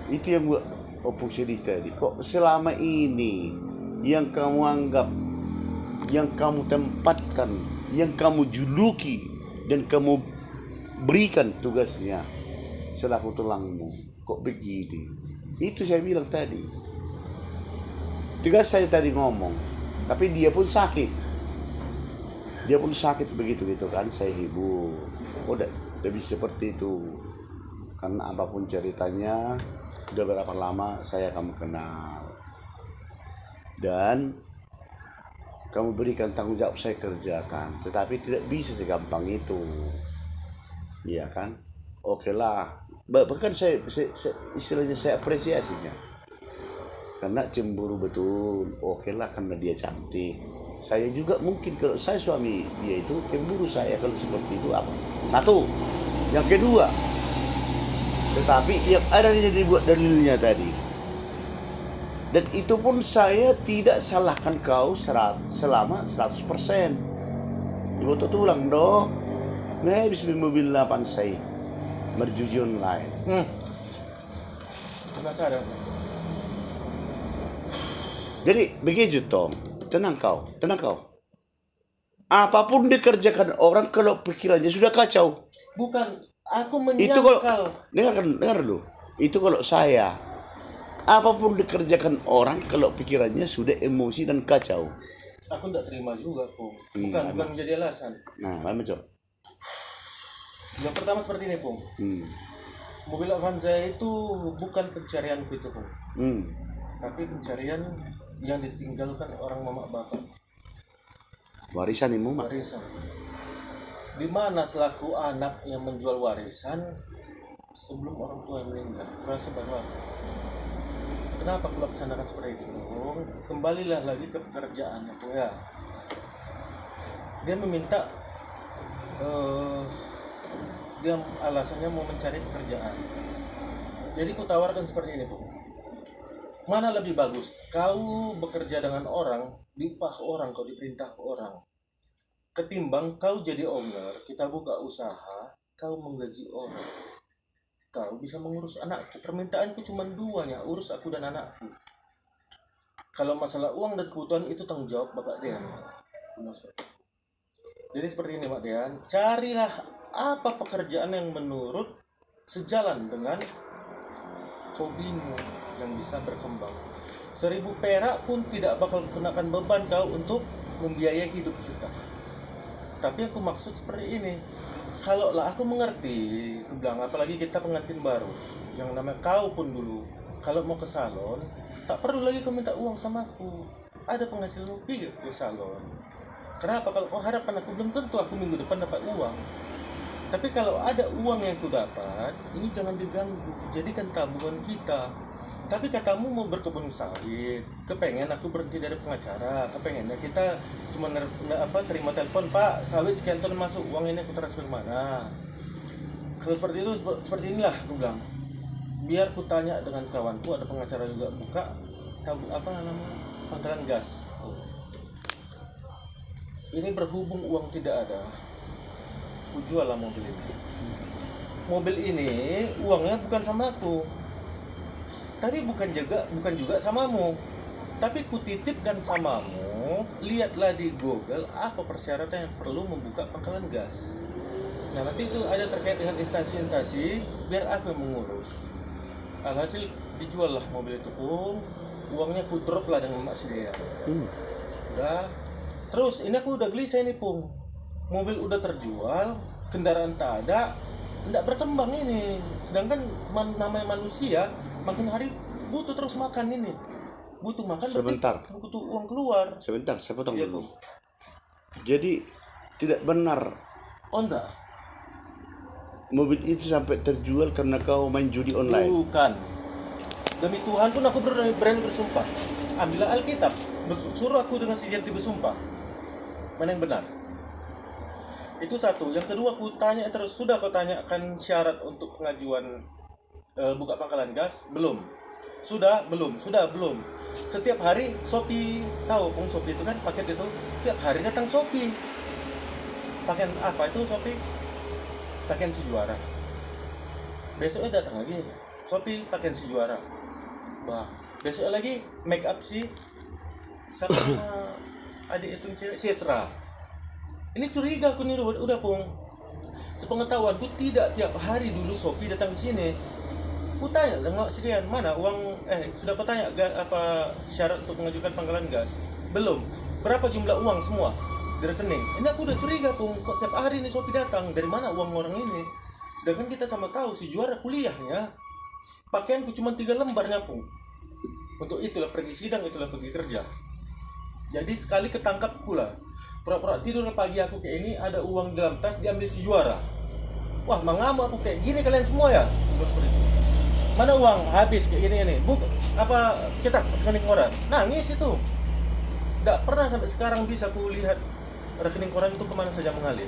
Itu yang buat opung sedih tadi. Kok selama ini yang kamu anggap, yang kamu tempatkan, yang kamu juluki dan kamu berikan tugasnya selaku tulangmu, kok begini? Itu saya bilang tadi. Tugas saya tadi ngomong, tapi dia pun sakit. Dia pun sakit begitu kan, saya hibur. Oh, udah bisa seperti itu. Karena apapun ceritanya, udah berapa lama saya kamu kenal. Dan kamu berikan tanggung jawab saya kerjakan, tetapi tidak bisa segampang itu. Iya kan? Oke lah. Bahkan saya istilahnya saya apresiasinya. Karena cemburu betul. Oke lah, karena dia cantik. Saya juga mungkin kalau saya suami dia itu cemburu saya kalau seperti itu apa? Satu. Yang kedua, tetapi yang ada yang dibuat dalilnya tadi. Dan itu pun saya tidak salahkan kau selama 100%. Ibu tulang dong. Nah, habis beli mobil 8 saya berjudi online. Penasaran. Jadi begitu Tom, tenang kau. Apapun dikerjakan orang kalau pikirannya sudah kacau. Bukan, aku Itu kalau menyangkal. dengar dulu. Itu kalau saya, apapun dikerjakan orang kalau pikirannya sudah emosi dan kacau. Aku tidak terima juga, Pung. Bukan menjadi alasan. Nah, mana Cok? Yang pertama seperti ini, Pung. Mobil Avanza itu bukan pencarianku itu, Pung. Tapi pencarian yang ditinggalkan orang mama bapak. Warisan ibu mak. Warisan. Di mana selaku anak yang menjual warisan sebelum orang tua yang meninggal? Rasa baru apa? Kenapa aku laksanakan seperti itu? Kembalilah lagi ke pekerjaan aku ya. Dia meminta dia alasannya mau mencari pekerjaan. Jadi ku tawarkan seperti ini, Bu. Mana lebih bagus? Kau bekerja dengan orang, diupah orang, kau diperintah orang. Ketimbang kau jadi owner, kita buka usaha, kau menggaji orang. Kau bisa mengurus anakku. Permintaanku cuma 2 ya, urus aku dan anakku. Kalau masalah uang dan kebutuhan itu tanggung jawab Bapak Dean. Jadi seperti ini Pak Dean, carilah apa pekerjaan yang menurut sejalan dengan hobimu yang bisa berkembang. 1.000 perak pun tidak bakal kenakan beban kau untuk membiayai hidup kita. Tapi aku maksud seperti ini, kalau lah aku mengerti, aku bilang apalagi kita pengantin baru, yang namanya kau pun dulu, kalau mau ke salon, tak perlu lagi kau minta uang sama aku. Ada penghasilan lebih ke salon. Kenapa? Kalau kau harapan aku, belum tentu aku minggu depan dapat uang. Tapi kalau ada uang yang ku dapat, ini jangan diganggu, jadikan tabungan kita. Tapi katamu mau berkebun sawit, kepengen aku berhenti dari pengacara, kepengennya kita cuma terima telepon, Pak, sawit sekian ton masuk, uang ini aku transfer mana. Kalau seperti itu, seperti inilah aku bilang. Biar ku tanya dengan kawanku, ada pengacara juga buka pangkalan gas. Ini berhubung uang tidak ada, ku jual lah mobil ini. Mobil ini uangnya bukan sama aku, tapi bukan juga samamu, tapi ku titipkan samamu. Lihatlah di Google apa persyaratan yang perlu membuka pangkalan gas. Nah nanti itu ada terkait dengan instansi-instansi, biar aku yang mengurus. Alhasil dijual lah mobil itu pun, uangnya ku drop lah dengan mak dia. Udah. Terus ini aku udah gelisah ini Pung, mobil udah terjual, kendaraan tak ada, tidak berkembang ini. Sedangkan namanya manusia makin hari butuh terus makan ini, butuh makan. Sebentar, butuh uang keluar. Sebentar, saya potong Iya, dulu. Pung. Jadi tidak benar Oh enggak, mobil itu sampai terjual karena kau main judi online. bukan. Demi Tuhan pun aku berani bersumpah. Ambillah Alkitab, suruh aku dengan sejanti bersumpah. Mana yang benar? Itu satu. Yang kedua, aku tanya terus, sudah kau tanyakan syarat untuk pengajuan buka pangkalan gas? Belum. Sudah? Belum. Sudah? Belum. Setiap hari Shopee, tahu Pung, Shopee itu kan paket itu, tiap hari datang Shopee. Pakaian apa itu Shopee? Pakaian si juara. Besoknya datang lagi Shopee pakaian si juara. Wah, besok lagi make up si sama adik itu cewek si Esra. Ini curiga aku nih udah Pung. Sepengetahuanku tidak tiap hari dulu Shopee datang ke sini. Ku tanya dengan sekian mana uang sudah kau tanya apa syarat untuk mengajukan pangkalan gas? Belum. Berapa jumlah uang semua di rekening? Ini aku udah curiga Pung, kok tiap hari nih Shopee datang, dari mana uang orang ini? Sedangkan kita sama tahu si juara kuliahnya pakaianku cuma 3 lembarnya Pung. Untuk itulah pergi sidang, itulah pergi kerja. Jadi sekali ketangkap pula, pura-pura tidur pagi aku kayak ini, ada uang di dalam tas diambil si juara. Wah, mengamuk aku, kayak gini kalian semua ya? Mana uang habis kayak gini. Apa cetak rekening koran? Nangis itu. Nggak pernah sampai sekarang bisa aku lihat rekening koran itu kemana saja mengalir.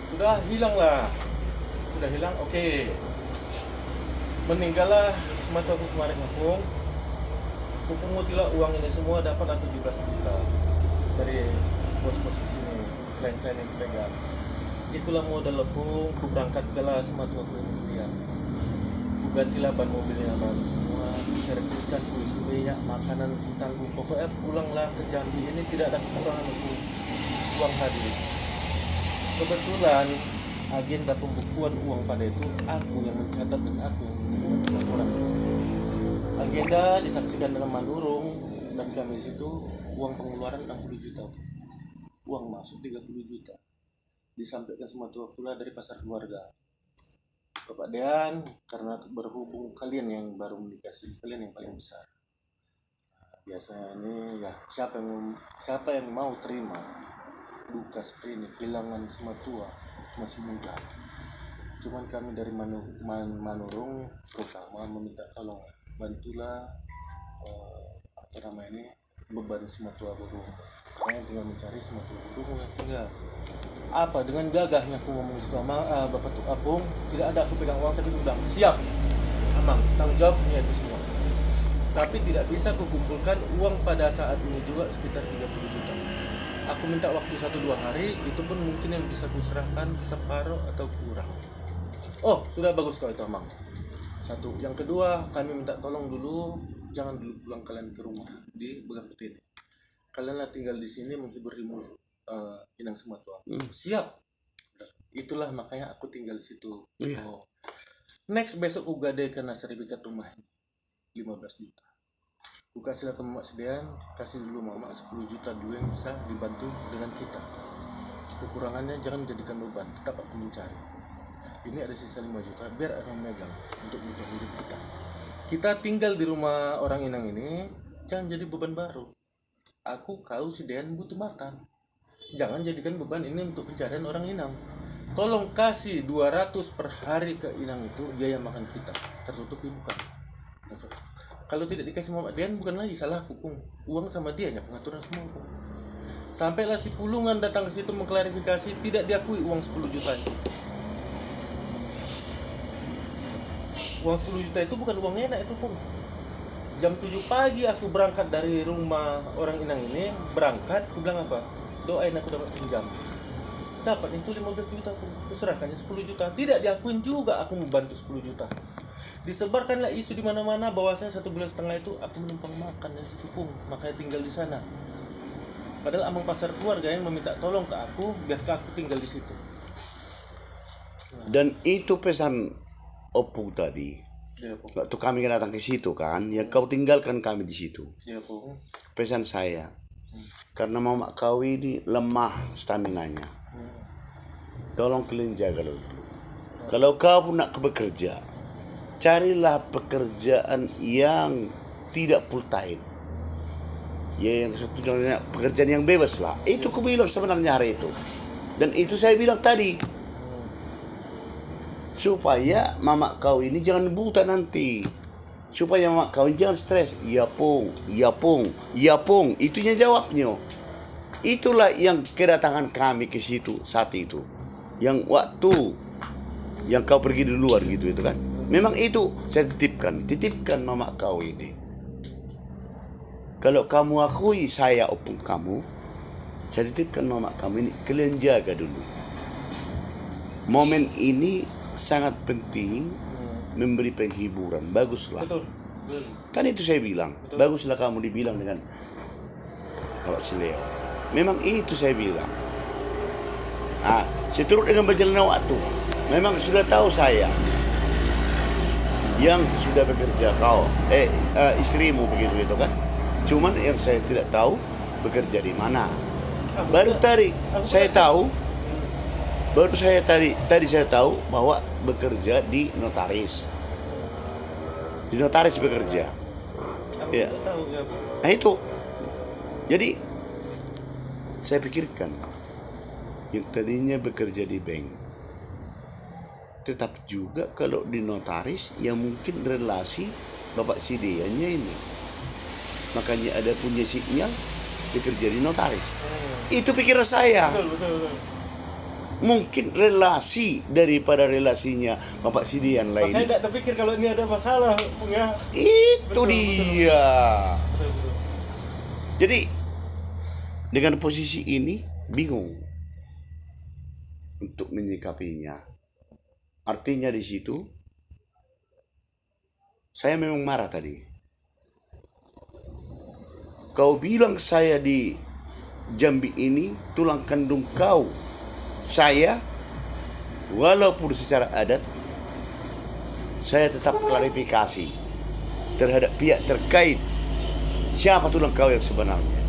Sudah hilang, oke. Meninggallah semata aku kemarin Pung. Kupungutilah uang ini semua, dapat 17 juta dari bos-bos di sini, klien-klien yang pegang. itulah modal aku berangkat kelas sama tua aku kuliah. Ku gantilah ban mobilnya baru semua, serviskan, ku isi minyak, makanan tanggung. Pokoknya pulanglah ke Jambi ini tidak ada kekurangan aku uang habis. Kebetulan agenda pembukuan uang pada itu aku yang mencatat dan aku yang membuat laporan. Agenda disaksikan dengan Manurung dan kami di situ uang pengeluaran 60 juta, uang masuk 30 juta, disampaikan sama tua pula dari pasar keluarga. Bapak Dean, karena berhubung kalian yang baru menikah, kalian yang paling besar. Biasanya ini ya siapa yang mau terima duka seperti ini, kehilangan sama tua masih muda. Cuman kami dari Manurung terutama meminta tolong bantulah beban sama tua burung. Kalian tinggal mencari sama tua burung yang tinggal apa dengan gagahnya aku ngomong sama bapak tuh Apung, tidak ada aku pegang uang, tapi aku bilang siap Amang, tanggung jawabnya itu semua. Tapi tidak bisa aku kumpulkan uang pada saat ini juga sekitar 30 juta. Aku minta waktu 1-2 hari, itu pun mungkin yang bisa kuserahkan separuh atau kurang. Oh, sudah bagus kau itu Amang. Satu, yang kedua kami minta tolong dulu, jangan dulu pulang kalian ke rumah di Begang Putih. Kalianlah tinggal di sini menghibur Inang sama tua. Siap. Itulah makanya aku tinggal di situ. Oh. Next besok aku gadekan sertifikat rumah 15 juta. Aku kasih ke Mama Sedian, kasih dulu Mama 10 juta dulu yang bisa dibantu dengan kita. Kekurangannya jangan jadikan beban, tetap aku mencari. Ini ada sisa 5 juta, biar aku memegang untuk menjaga hidup kita. Kita tinggal di rumah orang Inang ini, jangan jadi beban baru. Kau Sedian butuh makan. Jangan jadikan beban ini untuk pencarian orang Inang. Tolong kasih 200 per hari ke Inang itu biaya makan kita. Tertutupi bukan. Kalau tidak dikasih Mama Dian bukan lagi salah hukum. Uang sama dia ya pengaturan semua hukum. Sampailah si Pulungan datang ke situ mengklarifikasi tidak diakui uang 10 juta itu. Uang 10 juta itu bukan uang enak itu pun. Jam 7 pagi aku berangkat dari rumah orang Inang ini, berangkat, aku bilang apa? Doain aku dapat pinjam. Dapat itu 15 juta aku serahkannya 10 juta. Tidak diakuin juga aku membantu 10 juta. Disebarkanlah isu di mana-mana bahwasanya 1,5 bulan itu aku menumpang makan di situ pun, makanya tinggal di sana. Padahal amang pasar keluarga yang meminta tolong ke aku biar aku tinggal di situ. Dan itu pesan Opung tadi. Ya, Pung. Waktu kami datang ke situ kan, ya kau tinggalkan kami di situ. Ya, Pung. Pesan saya, karena mama kau ini lemah staminanya. Tolong kalian jaga dulu. Kalau kau pun nak bekerja, carilah pekerjaan yang tidak full time. Ya yang satu pekerjaan yang bebas lah. Itu aku bilang sebenarnya hari itu. Dan itu saya bilang tadi. Supaya mama kau ini jangan buta nanti. Supaya mama kau ini jangan stres. Ya pung, ya pung, ya pung. Itunya jawabnya. Itulah yang kedatangan kami ke situ saat itu. Yang waktu yang kau pergi di luar gitu itu kan. Memang itu saya titipkan mama kau ini. Kalau kamu akui saya opung kamu, saya titipkan mama kamu ini, kalian jaga dulu. Momen ini sangat penting, memberi penghiburan, baguslah. Betul. Kan itu saya bilang, baguslah kamu dibilang dengan Bapak Sileo. Memang itu saya bilang. Seturut dengan berjalannya waktu, memang sudah tahu saya yang sudah bekerja kau, istrimu begitu itu kan. Cuman yang saya tidak tahu bekerja di mana. Baru tadi saya tahu bahwa bekerja di notaris. Di notaris bekerja. Ya. Nah itu. Jadi saya pikirkan yang tadinya bekerja di bank, tetap juga kalau di notaris yang mungkin relasi Bapak Sidiannya ini. Makanya ada punya sinyal bekerja di notaris. Itu pikiran saya. Betul. Mungkin relasi daripada relasinya Bapak Sidian lain. Makanya tidak terpikir kalau ini ada masalah, Bung ya. Itu Betul. Betul. Jadi dengan posisi ini bingung. untuk menyikapinya. Artinya di situ saya memang marah tadi. Kau bilang saya di Jambi ini tulang kandung kau. Saya, walaupun secara adat, saya tetap klarifikasi terhadap pihak terkait siapa tulang kau yang sebenarnya.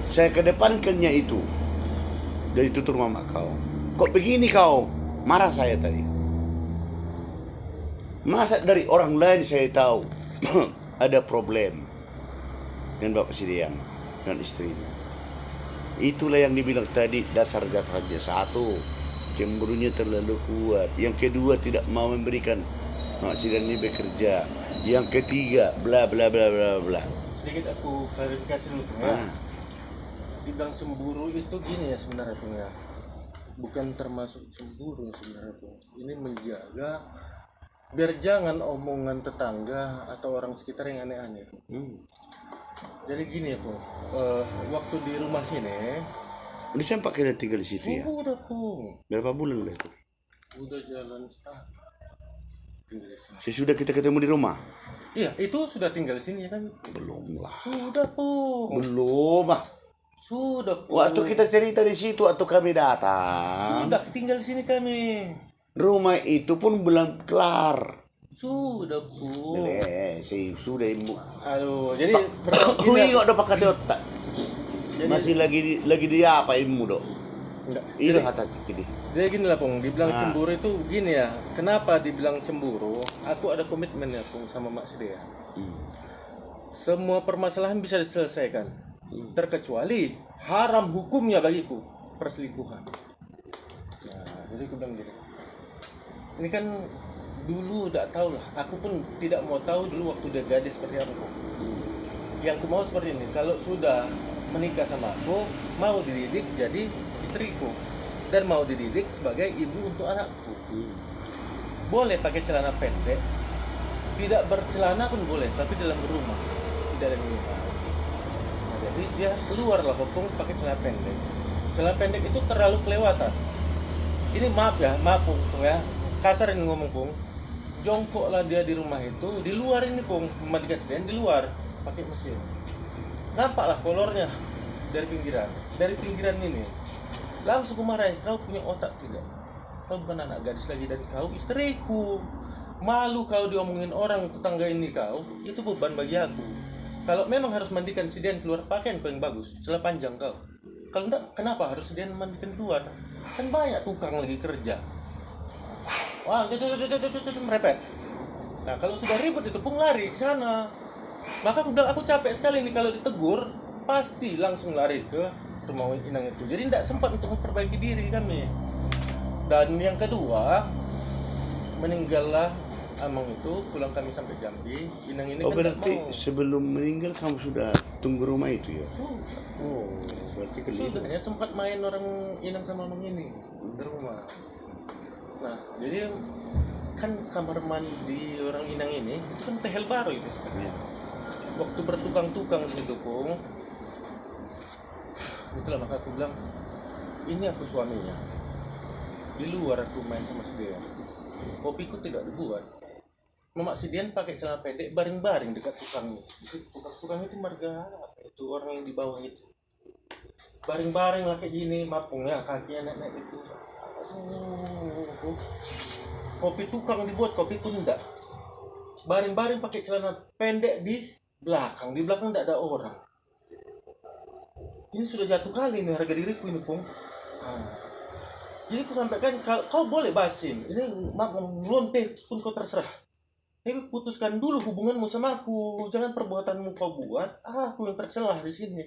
Saya kedepankannya itu dari tutur mama kau. Kok begini kau? Marah saya tadi. Masa dari orang lain saya tahu ada problem dengan Bapak Sidiang dan istrinya. Itulah yang dibilang tadi, dasar-dasarnya. Satu, cemburunya terlalu kuat. Yang kedua, tidak mau memberikan Mak Sidiang ini bekerja. Yang ketiga, bla bla bla bla bla. Sedikit aku klarifikasi dulu ya. Dibilang cemburu itu gini ya sebenarnya Bung ya. Bukan termasuk cemburu sebenarnya Bung. Ini menjaga biar jangan omongan tetangga atau orang sekitar yang aneh-aneh. Jadi gini ya Bung, waktu di rumah sini. Udah sampai kalian tinggal di situ ya? Udah Bung. Berapa bulan udah itu? Udah jalan setahun. Tinggal di sini. Sesudah kita ketemu di rumah? Iya, itu sudah tinggal di sini ya kan? Belum lah. Sudah Bung. Belum ah. Sudah Bung. Waktu kita cerita di situ atau kami datang. Sudah tinggal di sini kami. Rumah itu pun belum kelar. Sudah Bung. Sudah ibu. Aduh, jadi Kui kok udah pakai otak. Jadi- Masih lagi dia apa imu dok? enggak. Ini kata gini. Jadi gini lah Pung, dibilang cemburu itu gini ya. Kenapa dibilang cemburu? Aku ada komitmen ya Pung sama Mak Sidea. Semua permasalahan bisa diselesaikan. Terkecuali haram hukumnya bagiku perselingkuhan. Nah, jadi aku bilang gini. Ini kan dulu udah tahu lah. Aku pun tidak mau tahu dulu waktu dia gadis seperti apa Pung. Yang aku mau seperti ini. Kalau sudah menikah sama aku, mau dididik jadi istriku dan mau dididik sebagai ibu untuk anakku. Boleh pakai celana pendek, tidak bercelana pun boleh, tapi dalam rumah tidak ada minimal. Nah, jadi dia keluar lah Pung pakai celana pendek. Celana pendek itu terlalu kelewatan. Ini maaf Pung ya, kasar ini ngomong Pung. Jongkoklah dia di rumah itu, di luar ini Pung, memandikan sedian di luar pakai mesin. Nampaklah kolornya dari pinggiran ini. Langsung kemarahin, kau punya otak tidak? Kau bukan anak gadis lagi dan kau istriku. Malu kau diomongin orang tetangga ini kau, itu beban bagi aku. Kalau memang harus mandikan sedian keluar, pakaian kau yang bagus, celana panjang kau. Kalau enggak, kenapa harus sedian mandikan keluar? Kan banyak tukang lagi kerja. Wah, merepet. Nah, kalau sudah ribut itu Pung lari ke sana. Maka aku bilang aku capek sekali nih kalau ditegur, pasti langsung lari ke rumah Inang itu. Jadi tidak sempat untuk memperbaiki diri kami. Dan yang kedua, meninggallah Amang itu, pulang kami sampai Jambi. Inang ini Oh kan berarti tak mau. sebelum meninggal kamu sudah tunggu rumah itu ya? Sudah. Oh berarti keliru. Sudah, ya sempat main orang Inang sama Amang ini di rumah. Nah, jadi kan kamar mandi orang Inang ini itu kan tehel baru itu sekarang. Waktu bertukang-tukang di situ Pung, itulah maka aku bilang ini aku suaminya. Di luar aku main sama si dia. Kopiku tidak dibuat. Mamak si Dian pakai celana pendek baring-baring dekat tukangnya. Tukang itu marga apa itu orang yang di bawah itu. Baring-baring lah kayak gini, mapung ya kakinya naik-naik itu. Kopi tukang dibuat, kopi pun enggak. Baring-baring pakai celana pendek di belakang tidak ada orang. Ini sudah jatuh kali nih harga diriku ini Pung. Jadi aku sampaikan kau boleh basin, ini melonte pun kau terserah. Tapi putuskan dulu hubunganmu sama aku, jangan perbuatanmu kau buat. Aku yang tercelah di sini.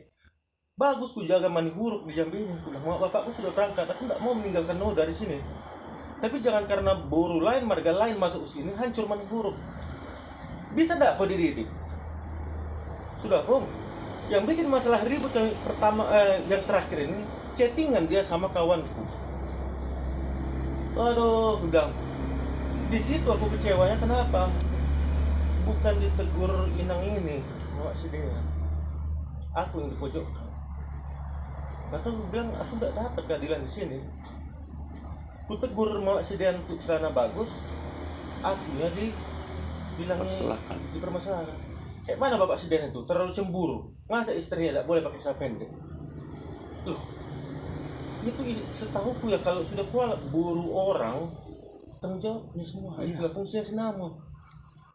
Bagus ku jaga mani huruf di Jambi ini. Mau bapakku sudah berangkat, aku tidak mau meninggalkan Noda di sini. Tapi jangan karena boru lain, marga lain masuk sini hancur mani huruf. Bisa tidak kau dididik? Sudah Pung. Yang bikin masalah ribut yang pertama yang terakhir ini chattingan dia sama kawanku. Aduh, udah. Di situ aku kecewanya kenapa? Bukan ditegur Inang ini, Mak si dia. Aku yang dipojokkan. Maka aku bilang aku tidak dapat keadilan di sini. ku tegur Mama Sidian untuk celana bagus, aku ya bilang Persilahkan. dipermasalahkan. Kayak mana Bapak Sidian itu terlalu cemburu, masa istrinya tidak boleh pakai celana pendek? Loh, itu setahuku ya, kalau sudah kuala buru orang, tanggung jawabnya semua. Itulah fungsinya senama.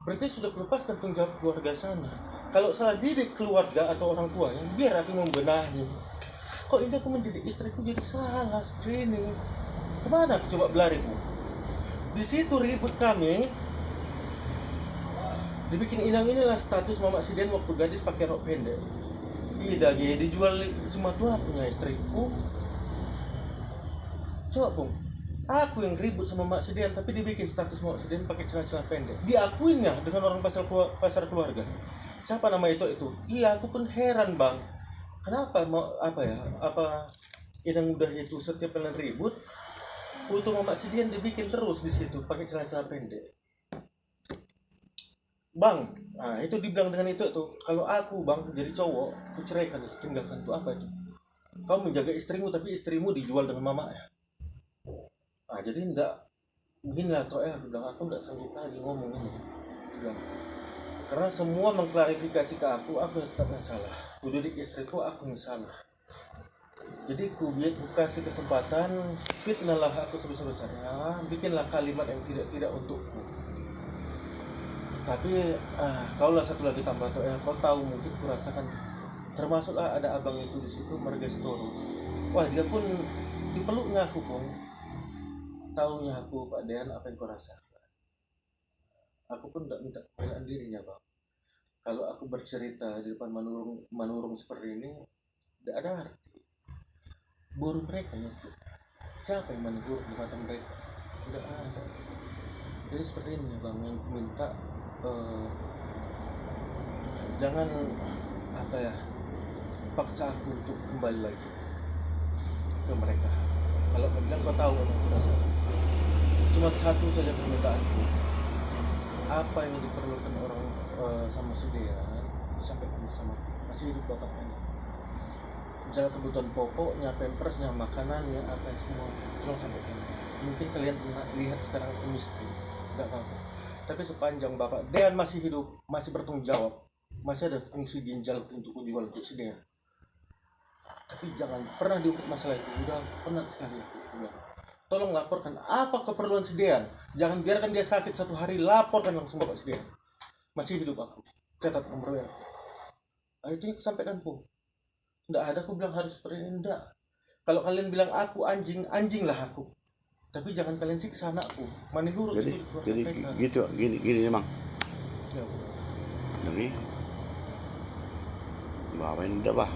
Berarti sudah melepaskan tanggung jawab keluarga sana. Kalau salah didik keluarga atau orang tuanya, biar aku membenahi. Kok ini aku mendidik istriku jadi salah screening? Kemana aku coba belariku? Di situ ribut kami. Dibikin inang inilah status Mama Sidian waktu gadis pakai rok pendek. Tidak, dijual semua tuh punya istriku. Coba Pung, aku yang ribut sama Mak Sidian, tapi dibikin status Mak Sidian pakai celana pendek. Diakuinya dengan orang pasar keluarga. Siapa nama itu? Iya, aku pun heran bang. Kenapa yang udah itu setiap kalian ribut, untuk Mak Sidian dibikin terus di situ pakai celana pendek. Bang, nah itu dibilang dengan itu tuh. Kalau aku bang jadi cowok, aku ceraikan, tinggalkan tuh apa itu? Kau menjaga istrimu tapi istrimu dijual dengan mama ya. Nah jadi enggak beginilah tuh aku bilang, aku enggak sanggup lagi ngomong ini. Bilang, karena semua mengklarifikasi ke aku yang tetap yang salah. Ku didik istriku, aku yang salah. Jadi ku kasih kesempatan, fitnahlah aku sebesar-besarnya, bikinlah kalimat yang tidak untukku. Tapi kaulah satu lagi tambah tuh kau tahu mungkin ku rasakan, termasuklah ada abang itu di situ Margestorus. Wah dia pun dipeluknya aku pun. Taunya aku Pak Dean apa yang kau rasakan. Aku pun tidak minta pembelaan dirinya bang. Kalau aku bercerita di depan manurung seperti ini, tidak ada arti. Buru mereka itu. Siapa yang menegur di mata mereka? Tidak ada. Jadi seperti ini bang, yang minta jangan paksa aku untuk kembali lagi ke mereka. Kalau kalian kau tahu apa aku rasakan. Cuma satu saja permintaanku, apa yang diperlukan orang sama Sidian sampaikan bersama masih hidup bapaknya. Misalnya kebutuhan pokoknya, pampersnya, makanannya, apa yang semua tolong sampaikan. Mungkin kalian pernah lihat sekarang aku miskin, tidak apa-apa. Tapi sepanjang Bapak Dean masih hidup, masih bertanggung jawab, masih ada fungsi ginjal untuk menjual untuk Sidian. Tapi jangan pernah diungkit masalah itu, udah penat sekali aku. Tolong laporkan apa keperluan Sidian. Jangan biarkan dia sakit satu hari, laporkan langsung Bapak Sidian. Masih hidup aku. Catat nomornya. Itu yang sampaikan pun. Tidak ada aku bilang harus seperti ini, enggak. Kalau kalian bilang aku anjing, anjinglah aku. Tapi jangan kalian siksa anakku. Manihurut Jadi itu gini emang. Ya, Tapi bapak ini udah bah.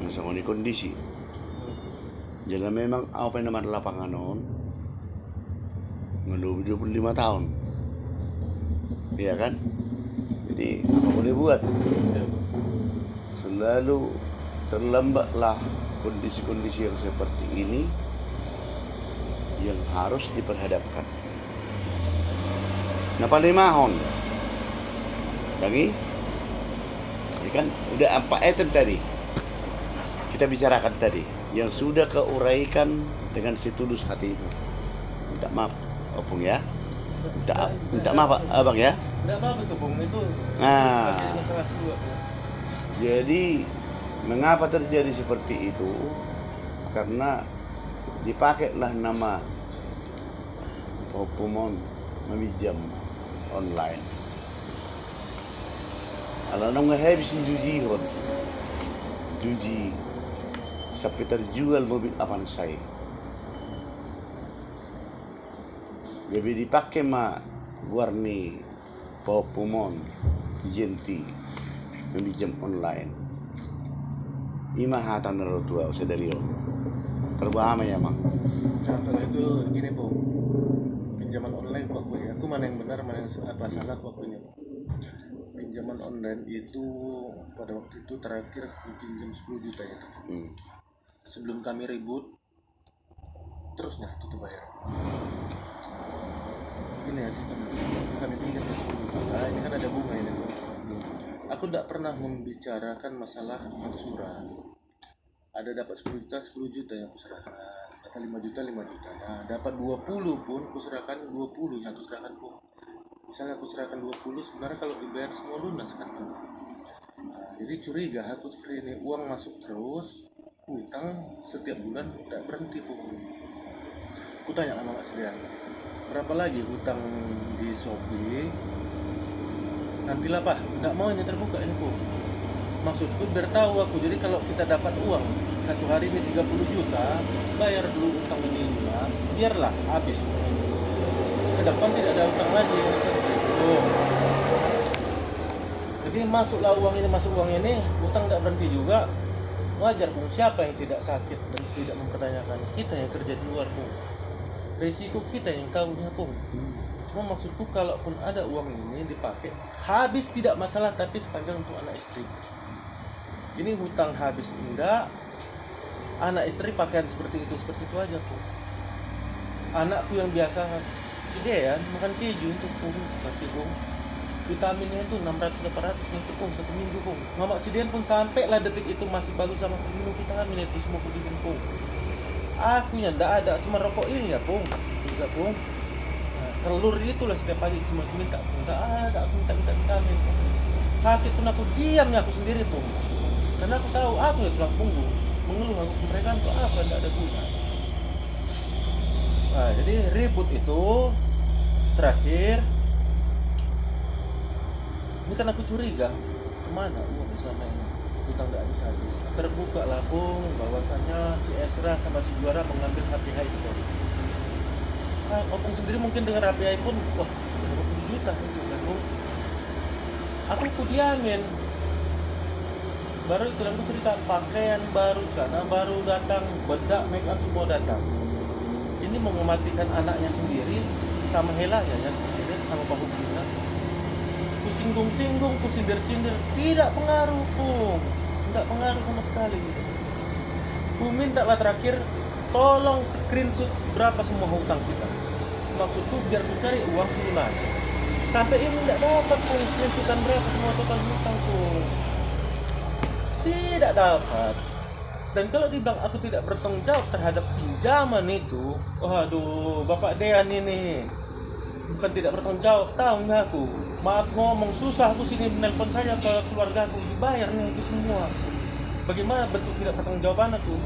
Yang sama ini kondisi. Jadi memang apa yang nama lapangan non 25 tahun, iya kan? Jadi apa boleh buat? Selalu terlambatlah kondisi-kondisi yang seperti ini yang harus diperhadapkan. Napa limahon? Lagi? Ini kan udah 4 item tadi kita bicarakan tadi, yang sudah keuraikan dengan setulus hati itu. Minta maaf, Opung ya. Minta maaf abang ya. tidak apa-apa itu Bung, itu Nah, masalah kedua ya. jadi mengapa terjadi seperti itu? Karena dipakailah nama Opumon meminjam online. Kalau nang habis juji sampai terjual mobil Avanza. Jadi dipakai warni Popumon Genti meminjam online. Imahatan narotua sedario. Terbahama ya mang. Nah, kalau itu gini Bung, pinjaman online kok aku ya. Aku mana yang benar, mana yang salah kok aku ini. Pinjaman online itu pada waktu itu terakhir aku pinjam 10 juta itu. Sebelum kami ribut, terusnya itu bayar. Gini ya sistemnya, kami pinjam 10 juta, ini kan ada bunga ini. Aku tidak pernah membicarakan masalah angsuran. Ada dapat 10 juta yang aku serahkan. kata 5 juta 5 juta. Nah, dapat 20 pun aku serahkan 20 yang aku serahkan pun. Misalnya aku serahkan 20, sebenarnya kalau dibayar semua lunas kan. Nah, jadi curiga aku seperti ini, uang masuk terus, hutang setiap bulan tidak berhenti pun. Aku tanya sama Mas Rian, berapa lagi hutang di Shopee? Nantilah Pak, nggak mau ini terbuka ini pun. Maksudku biar tahu aku, jadi kalau kita dapat uang satu hari ini 30 juta, bayar dulu utang ini lunas, biarlah habis. Ke depan tidak ada utang lagi. Oh. Jadi masuklah uang ini, utang tidak berhenti juga. Wajar pun, siapa yang tidak sakit dan tidak mempertanyakan? Kita yang kerja di luar pun. Risiko kita yang tahunya pun. Cuma maksudku kalaupun ada uang ini dipakai, habis tidak masalah, tapi sepanjang untuk anak istri. Ini hutang habis enggak, anak istri pakaian seperti itu aja pun. Anakku yang biasa si Dean makan keju untuk pun kasih pun vitaminnya itu 600-800 untuk pun 1 minggu pun. Mama si Dean pun sampai lah detik itu masih bagus sama minum vitamin itu semua pergi pun. Aku nya enggak ada, cuma rokok ini ya pun. Juga pun. Nah, telur itulah setiap pagi cuma minta pun. Enggak ada, aku minta vitamin. Sakit pun aku diamnya aku sendiri pun. Karena aku tahu aku ya tulang punggung, mengeluh aku ke mereka untuk apa, tidak ada guna. Nah, jadi ribut itu terakhir. Ini kan aku curiga kemana uang selama ini, hutang tidak habis. Terbuka lah pun bahwasannya si Esra sama si Juara mengambil HPH itu. Opung sendiri mungkin dengan HPH pun, wah 20 juta itu kan pun. Aku diamin. Baru itu aku cerita pakaian baru, sana baru datang, bedak, make up semua datang. Ini mau mematikan anaknya sendiri sama Helanya ya sendiri sama Pak Hubina. Ku singgung-singgung, ku sindir-sindir, tidak pengaruh pun, tidak pengaruh sama sekali. Ku mintalah terakhir, tolong screenshot berapa semua hutang kita. Maksudku biar ku cari uang lunasi. Sampai ini tidak dapat pun screenshotan berapa semua total hutang pun. Tidak dapat. Dan kalau dibilang aku tidak bertanggung jawab terhadap pinjaman itu, waduh, Bapak Dean ini bukan tidak bertanggung jawab, tahu nggak aku? Maaf ngomong susah aku sini menelpon saja ke keluarga aku, dibayar nih itu semua. Bagaimana bentuk tidak bertanggung jawaban aku?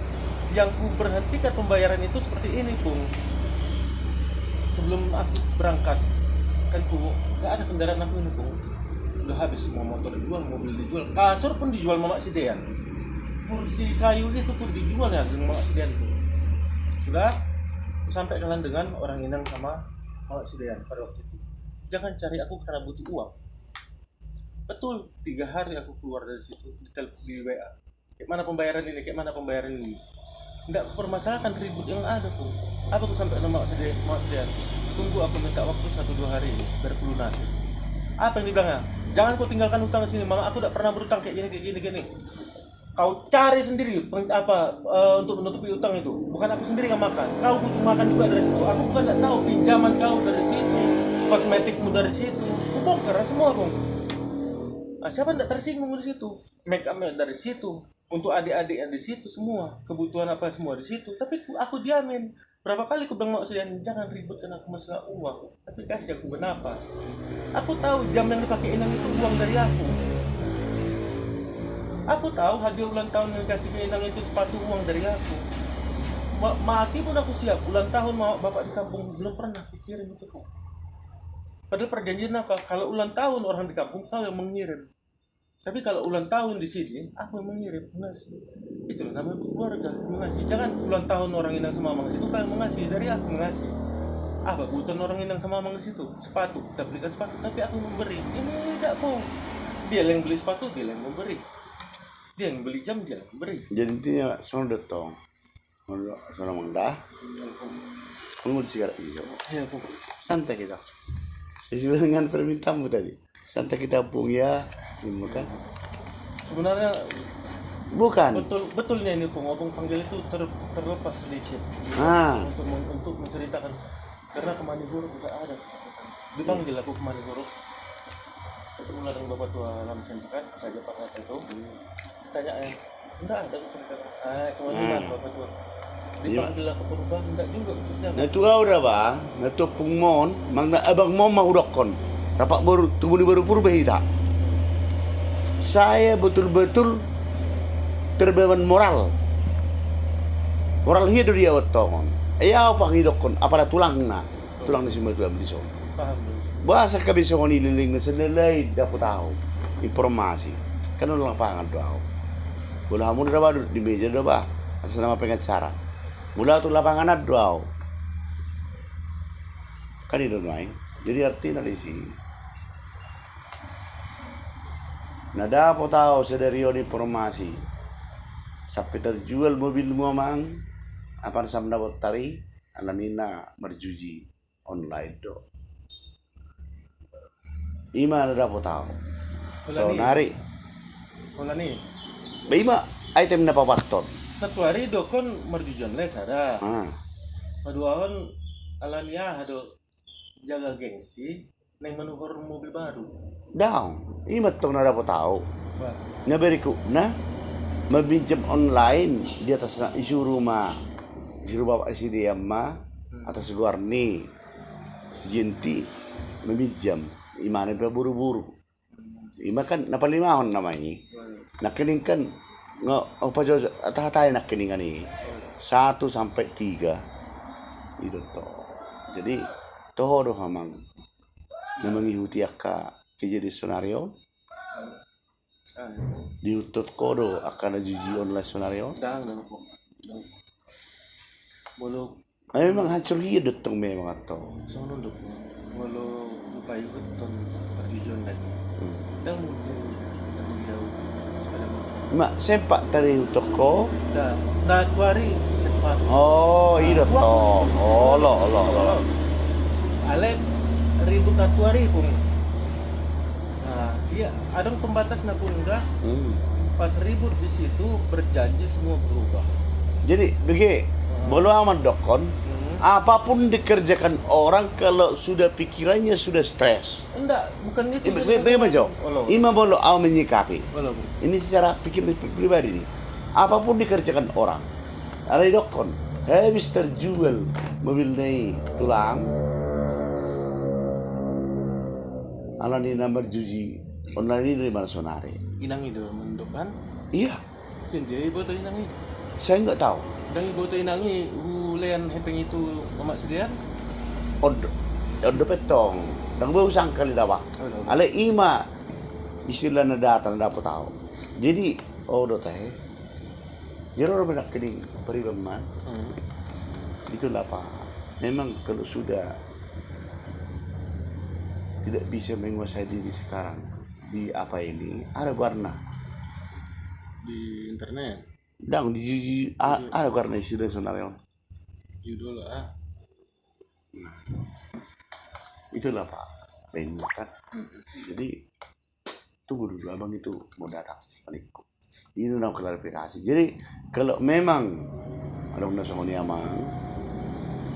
Yang ku berhentikan pembayaran itu seperti ini pun. Sebelum aku berangkat, kan ku nggak ada kendaraan aku ini pun. Udah habis semua, motor dijual, mobil dijual, kasur pun dijual Mama si Dean, kursi kayu itu pun dijual ya sama Mama si Dean. Sudah aku sampaikan dengan orang Inang sama Mama si Dean pada waktu itu, jangan cari aku karena butuh uang. Betul 3 hari aku keluar dari situ, di WA, kayak mana pembayaran ini, tidak aku permasalahkan ribut yang ada pun. Apa aku sampai sama Mama si Dean, tunggu aku minta waktu 1-2 hari ini biar aku lunasi. Apa yang dibilangnya? Jangan kau tinggalkan hutang di sini, Mama. Aku tidak pernah berutang kayak gini. Kau cari sendiri untuk menutupi utang itu. Bukan aku sendiri yang makan. Kau butuh makan juga dari situ. Aku bukan tidak tahu pinjaman kau dari situ, kosmetikmu dari situ. Aku bongkar semua bong. Nah, siapa tidak tersinggung dari situ? Make upnya dari situ. Untuk adik-adik di situ semua. Kebutuhan apa semua di situ. Tapi aku diamin. Berapa kali aku bilang jangan ributkan aku masalah uang, tapi kasih aku bernapas. Aku tahu jam yang dipakai Inang itu uang dari aku. Aku tahu hadiah ulang tahun yang dikasih ke Inang itu sepatu uang dari aku. Mati pun aku siap. Ulang tahun mau bapak di kampung belum pernah dikirim itu kok. Padahal perjanjian apa? Kalau ulang tahun orang di kampung kau yang mengirim. Tapi kalau ulang tahun di sini aku yang mengirim ngasih. Itu namanya keluarga mengasih. Jangan ulang tahun orang Inang sama Mamang itu kau yang mengasih, dari aku mengasih. Apa kebutuhan orang Inang sama Mamang di situ? Sepatu, kita belikan sepatu, tapi aku memberi. Ini tidak mau. Dia yang beli sepatu, dia yang memberi. Dia yang beli jam, dia yang memberi. Jadi intinya sono datang. Sono mangdah. Kamu disigaret gitu. Ya, Bu. Santai kita. Sesuai dengan permintaanmu tadi. Santai kita pun ya, ini kan. Sebenarnya Bukan. betulnya ini Opung panggil itu terlepas sedikit untuk menceritakan, karena ke Manigoro juga ada dipanggil aku ke Manigoro ketemu dengan bapak tua alam sentekan saja Pak Nasa itu ditanya enggak ada cerita semua gimana bapak tua dipanggil lah ke perubahan enggak juga maksudnya. Nah tu kau dah bang, nah tu pungmon, mang na abang mo mau dokon, rapak baru tubuh baru purba hita. Saya betul-betul terbeban moral hidup dia otongon. Ayaw pang hidokon, apa tulang na si matu am dison. Paham. Bahasa kabisongon ililing na senilai dapat tahu informasi. Kan ulang pangan doa. Bola hamun dah baru di meja dah bah, asal nama pengacara. Bola tu lapangan ada doa. Kan itu main. Jadi artinya di sini. Nah dapat tahu sedari informasi. Sampai terjual mobil mamang. Apa sam dapat tari? Alamina berjuji online do. Ima ada dapat tahu. So nari. Wala ni. Ima item na papaton. Natuari do kon merjujan les ada. Ah. Maduaon alania ado jaga gengsi neng manuhor mobil baru. Daw. Ima tong na dapat tahu. Wah. Naberi ko na mabinjam online di atas na isu rumah. Isu bapak si dia ma atas Guarni si Jinti mabinjam. Ima na buru-buru. Ima kan napalimahon namanya. Nakining kan apa jauh tahu nakining ani 1 sampai 3 itu toh. Jadi toho doh hamang na mengikuti akka kejadian senario diutot kodo akan juji online senario. Dang po. Bolo Ay memang hancur hidup tong memang atau. so nunduk. Bolo upay uton perjujan lagi. Dang mo daw sekali mo. Mak sempak tadi utok ko. Natuari sepat. Oh hidup toh. Oh lo. Alek ribut natuari pun. Nah, iya, ada pembatas na pun enggak. Pas ribut di situ berjanji semua berubah. Jadi begini, bolo amat dokon. Apapun dikerjakan orang kalau sudah pikirannya sudah stres. Enggak, bukan itu. Bagaimana Jo? Ima bolo au menyikapi. Bolo. Ini secara pikir pribadi nih. Apapun dikerjakan orang, ada dokon. Habis terjual mobil nih tulang. Ala ni nomor juji online ini dari mana sonare? Inang itu mendokan. Iya, Sendiri ibu tuh inangi. saya nggak tahu. Dan ibu tuh inangi hulen hepeng itu mamak sedian. Odo petong. Dan baru sangkali dapat. Ale ima istilah na data na dapat tahu. Jadi odo teh. Jadi orang benak kening peribama. Itulah pak. Memang kalau sudah tidak bisa menguasai diri sekarang di apa ini ada warna Di internet. dang di ada warna istilah sebenarnya Judul itulah pak ini kan jadi tunggu dulu abang itu mau datang panikku ini udah klarifikasi jadi kalau memang ada undang sama niamang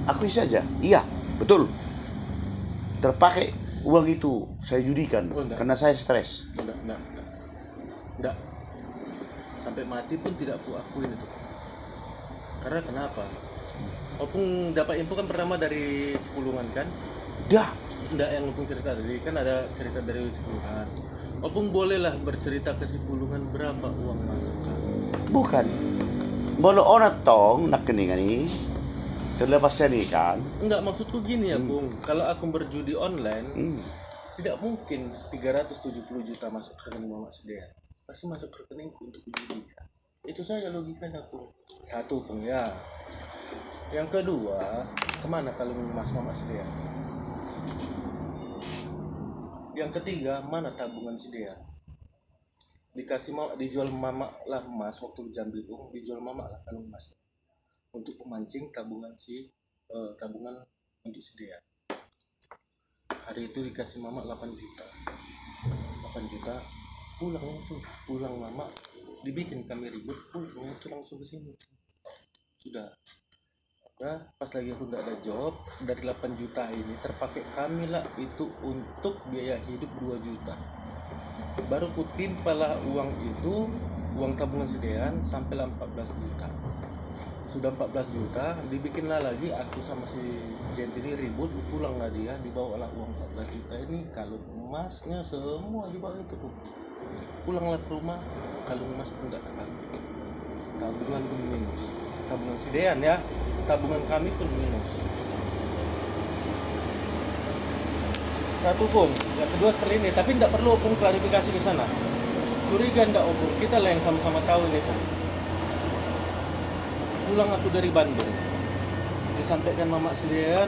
akui saja iya betul terpakai uang itu saya judikan karena saya stres. Enggak. Sampai mati pun tidak aku akuin itu. Karena kenapa? Opung dapat info kan pertama dari Sepulungan kan? Dah. Enggak yang Opung cerita tadi kan ada cerita dari Sepulungan. Opung bolehlah bercerita ke Sepulungan berapa uang masuk kan? Bukan. Bolo onat tong nak keningan ni. Terlepas saya nih kan. Enggak, maksudku gini ya, Bung. Kalau aku berjudi online, tidak mungkin 370 juta masuk ke rekening Mamak Sedia. Pasti masuk ke rekeningku untuk judi. Itu saja logikanya, Bung. Satu, Bung ya. Yang kedua, kemana kalau Mas Mamak Sedia? Yang ketiga, mana tabungan Sedia? Dikasih mau dijual Mamak lah emas waktu Jambi, Bung. Dijual Mamak lah kalau emas. Untuk pemancing tabungan tabungan untuk Sedia. Hari itu dikasih mama 8 juta pulang mama dibikin kami ribut pulang itu langsung ke sini sudah pas lagi aku tidak ada job dari 8 juta ini terpakai kami lah itu untuk biaya hidup 2 juta baru kutimpalah uang itu uang tabungan Sedean sampai 14 juta sudah 14 juta, dibikinlah lagi aku sama si Jet ini ribut, pulanglah dia, dibawalah uang 14 juta ini, kalung emasnya semua dibawa itu pun. Pulanglah ke rumah, kalung emas pun nggak terpakai. Tabungan pun minus, tabungan si Dean ya, tabungan kami pun minus. Satu pun, yang kedua seperti ini, tapi tidak perlu pun klarifikasi di sana. Curiga ndak Opung, kita lah yang sama-sama tahu ini pun. Pulang aku dari Bandung, disampaikan Mama si Dean,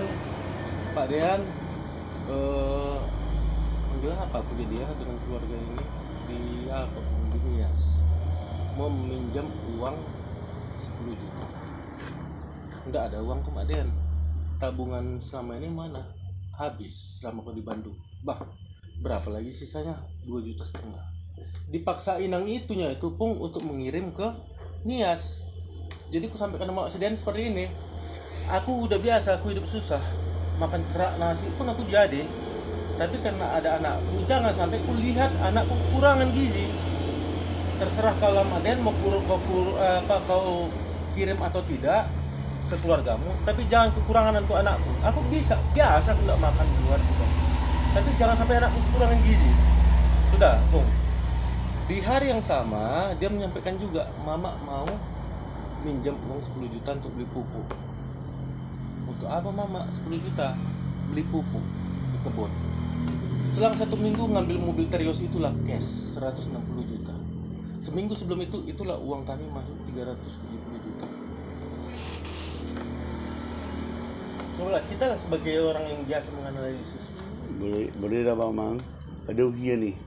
Pak Dean, bilang apa aku jadi ya dengan keluarga ini di Nias, mau meminjam uang 10 juta. Nggak ada uang ke Pak Dean, tabungan selama ini mana? Habis selama aku di Bandung. Bah, berapa lagi sisanya? 2,5 juta. Dipaksain yang itunya itu pun untuk mengirim ke Nias. Jadi aku sampaikan sama Dean seperti ini. Aku udah biasa, aku hidup susah, makan kerak nasi pun aku jadi. Tapi karena ada anakku, jangan sampai aku lihat anakku kekurangan gizi. Terserah kalau Dean mau kau kirim atau tidak ke keluargamu, tapi jangan kekurangan untuk anakku. Aku bisa, biasa aku nggak makan di luar juga. Tapi jangan sampai anakku kekurangan gizi. Sudah, Bung. Di hari yang sama dia menyampaikan juga, Mama mau minjam uang 10 juta untuk beli pupuk. Untuk apa Mama 10 juta? Beli pupuk di kebun. Selang 1 minggu ngambil mobil Terios itulah cash 160 juta. Seminggu sebelum itu, itulah uang kami masuk 370 juta. Coba kita lah sebagai orang yang biasa menganalisis. Boleh dah Mang. Ada uhiya nih.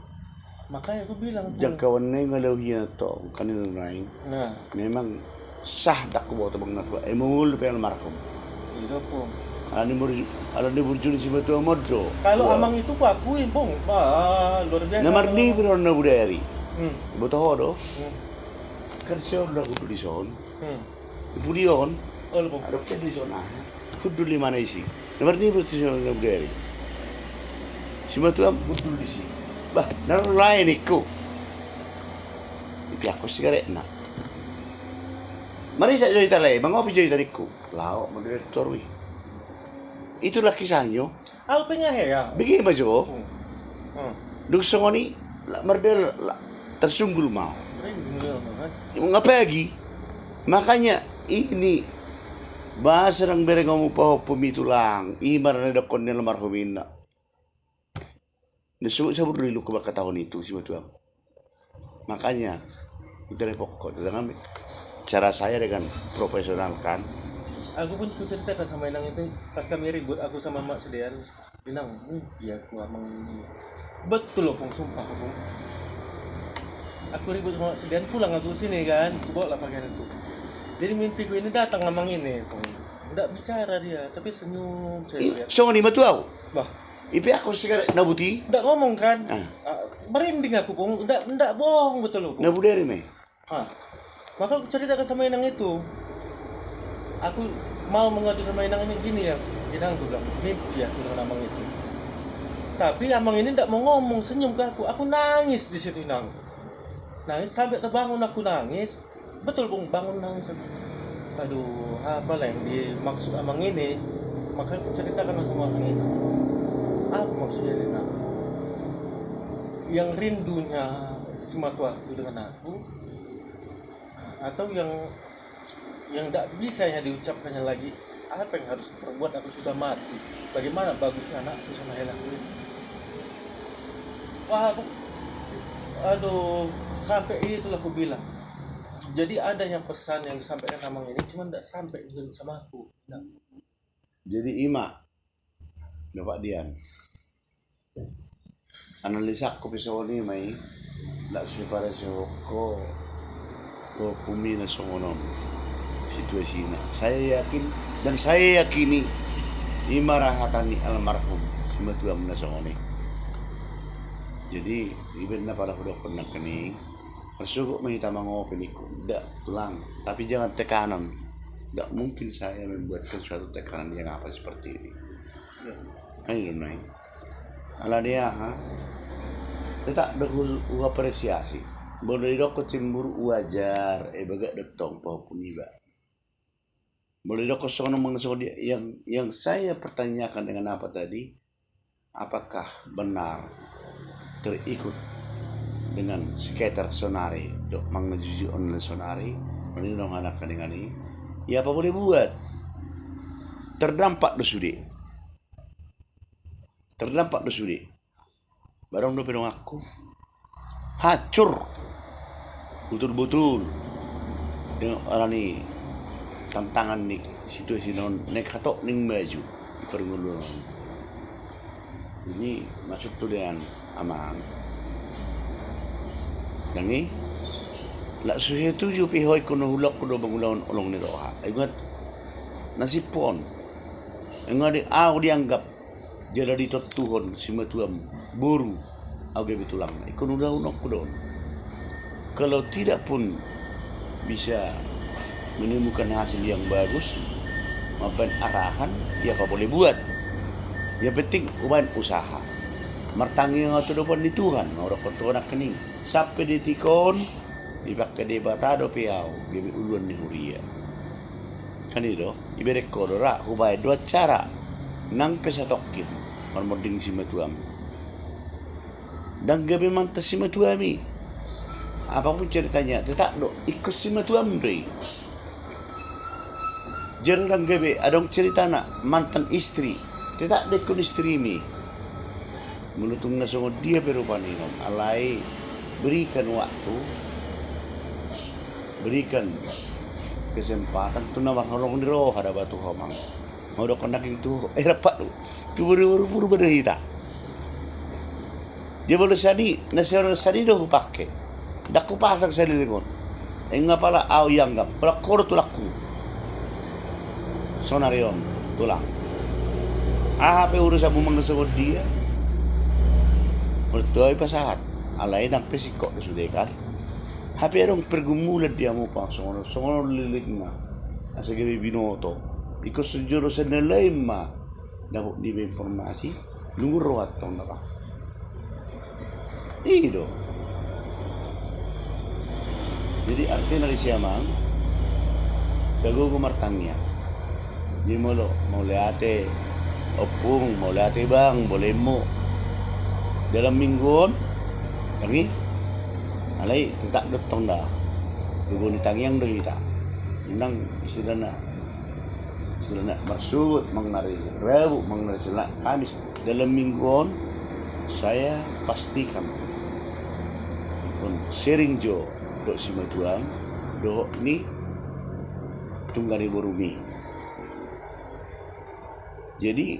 Makanya aku bilang Jangkauan ni ngalau hiya to kanina lain. Nah, Memang sah dak ko to bang natwa. Emul pe almarhum. itu Pung. Ala ni burjun si batu amadro. Kalau amang itu ku akuin Pung. Luar biasa. Namar ni pero na budari. Boto hodo. Kan siya na ko di son. Ipulion. Oh, Pung. Ada ke di son ah. Fudu lima na isi. Namar ni pero siya na budari. Si batu am fudu di si. Bah, naroon lain iko. Ipi ako sigaret na. Mari sa joy talay, mangopi joy taliko. Lao, mag-direktor wi. Itulah kisahnya. Ako pa nga ya. Bigay ba jo? Dugso ko ni, mardel, tersunggul mau. Mga pagi, makanya ini bahasa ng bereng mo pa pumitulang, imar na dakon nila marhumina. Nasuot sa berdiri ko tahun itu si Batuang. Makanya itu pokok dengan cara saya dengan profesional kan. Aku pun ceritakan sama Inang itu pas kami ribut aku sama Mak Sedean. Inang, ya aku amang ini. Betul loh Pung, sumpah Pung. Aku ribut sama Mak Sedean, pulang aku sini kan, aku bawa lah pakaian aku. Jadi mimpiku ini datang amang ini Pung. Nggak bicara dia, tapi senyum saya lihat. So ni Batuang. Bah, Ipi ako sigaret nabuti. nggak ngomong kan? Merinding aku Pung, nggak bohong betul loh Pung. Nabuderi me. Maka aku ceritakan sama Inang itu. Aku mau mengadu sama Inang ini gini ya. Inang tuh bilang, mimpi ya dengan amang itu. Tapi amang ini tidak mau ngomong, senyum ke aku. Aku nangis di situ Inang. Nangis sampai terbangun aku nangis. Betul Pung, bangun nangis. Aduh, apa lah yang dimaksud amang ini? Maka aku ceritakan sama amang ini. Apa maksudnya Inang? Yang rindunya semata waktu dengan aku, atau yang tidak bisa ya diucapkannya lagi, apa yang harus diperbuat, aku sudah mati, bagaimana bagusnya anakku sama Helaku ini. Wah aku, aduh, sampai itulah aku bilang. Jadi ada yang pesan yang disampaikan amang ini cuma tidak sampai sama aku. Nah. Jadi Ima Bapak Dian analisa ko piso ni may la separasyon ko pumina sa unom situasi na. Saya yakin dan saya yakini imarahatan ni almarhum si Matuam na sa ni. Jadi ibig na para ko na kani masugok mahita mga peliko tidak pulang, tapi jangan tekanan. Tidak mungkin saya membuatkan suatu tekanan yang apa seperti ini. Ayo naik. Ala dia tak ada apresiasi. Boleh dok kecimburu wajar, bagak detong pahupun iba. Boleh dok kosong ngomong soal dia. Yang saya pertanyakan dengan apa tadi? Apakah benar terikut dengan skater sonari dok mangnajuju online sonari? Ini dong anak dengan ini. Ya apa boleh buat? Terdampak dosudi. Barang do pedong aku. Hancur. Betul-betul. Dengan orang ni tantangan ni situasi non nek katok ning baju perguluran. Ini masuk tu dengan aman. Dan ni la suhe tuju pihoy kuno hulak kuno bangulaon olong ni roha. Ingat nasipon. Ingat di dianggap jadi ditotuhon si matuam buru age bitulang. Kuno dah unok kuno. Kalau tidak pun bisa menemukan hasil yang bagus, maupun arahan, ya apa boleh buat. Yang penting uban usaha. Martangi nga to depan di Tuhan, orang koto nak kening. Sampai di tikon, dipakai di batado piau, gibi uluan ni huria. Kan itu, iberek kodora, hubay dua cara, nang pesatokin, marmoding si matuam. Dan gabi mantas si matuami. Apapun ceritanya, tetap do ikut si matuam doi. Jarang gabe adong cerita nak mantan istri tidak dekun istri mi menutung nasungod dia perupaninom alai berikan waktu berikan kesempatan tu nama orang diro ada batu homang mau dok nak itu rapat tu buru berhita dia boleh sadi nasir sadi do pakai dak ku pasang sadi lengon ngapala au yang gap pala kor tulaku sonarion tulang. Apa urusan mo mangasawad dia? Mertuay pasahat. Alay ng pesiko na sudekan. Happy erong pergumulan dia mo pa. Songono lilig na. Asa gabi binoto. Iko sujuro sa nalay ma. Dako di ba informasi? Lunguruat tong naka. Ido. Jadi artinya dari siamang. Kago kumartangnya. Di molo mau liate opung mau liate bang boleh mo dalam mingguan kami alai tak datang dah dugo ni tangyang do hita nang istilah nak maksud mengenai Rabu mengenai Selasa Kamis dalam mingguan saya pastikan pun sering jo do si matuang do ni tunggari borumi. Jadi,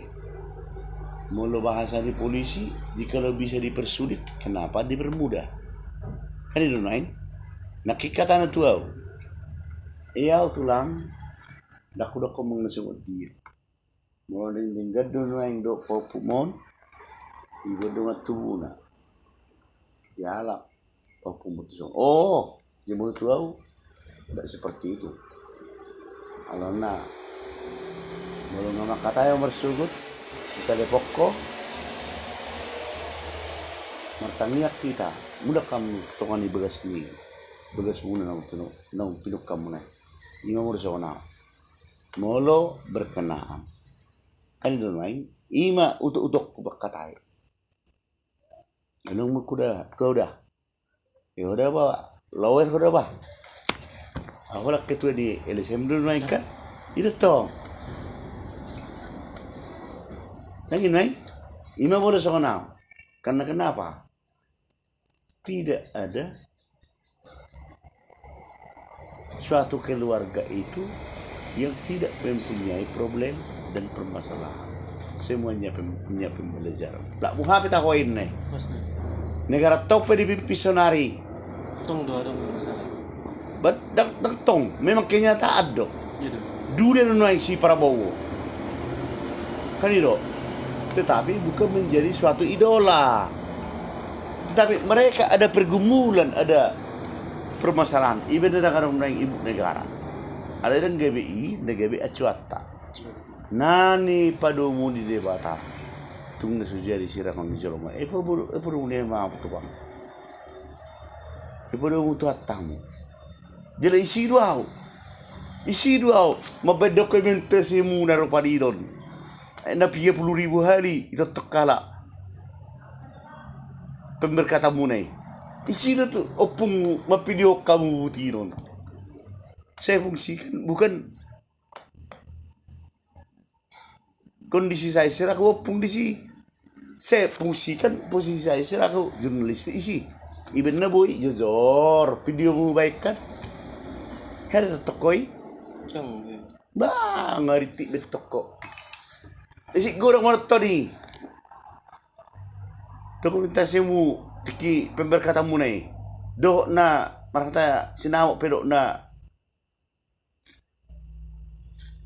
mula bahasa di polisi, jika bisa dipersulit, kenapa dipermudah? Kan itu nain. Nakikata na tuaw. Iyaw tulang, dako mengesungod dia. Mula linggad doon na yung do popumon, iba doon at tubuna. Yalak, popumutusong. Oh, di mo tuaw, tidak seperti itu. Alam na, mula nga makatayo marsugot, kita depok ko, martangiyak kita, mula kamu tungan ni begas muna nang pinuk kamu na, ima mo sa na, molo berkenaan, kan itu main, ima utok ko bakatayo, anong magkuda, kau dah, ya udah ba, lower ko dah ba, ako lang ketua di LSM doon main kan, itu toh. Lagi naik, ima boleh sekonau. Karena kenapa? Tidak ada suatu keluarga itu yang tidak mempunyai problem dan permasalahan. Semuanya punya pembelajaran. Tak muhapit ako ini. Negara tope di pimpisonari. Tong do ada masalah. Tong, memang kenyataan do. Dulu nunai si Prabowo. Kan itu. Tetapi bukan menjadi suatu idola. Tetapi mereka ada pergumulan, ada permasalahan. Ibu negara ibu negara. Ada yang GBI, GBI acuata. Nani padomu di debata. Tunggu sudah disirahkan di Joloma. Perlu maaf tu bang. Perlu tu atamu. Jadi isi dua. Isi dua mabedokumentasi mu naruh padidon. Na 30.000 hari itu tekala pemberkata munai. Isi tu opung mapidio kamu butiron. Saya fungsikan bukan kondisi saya seraku opung disi. Saya fungsikan posisi saya seraku jurnalis isi. Iben na boy jujur video mu baik kan. Harus tokoi. Bah ngerti betok kok. Isi goreng mana tadi? Dokumentasi mu tiki pemberkata mu nai. Do na marata sinawak pedok na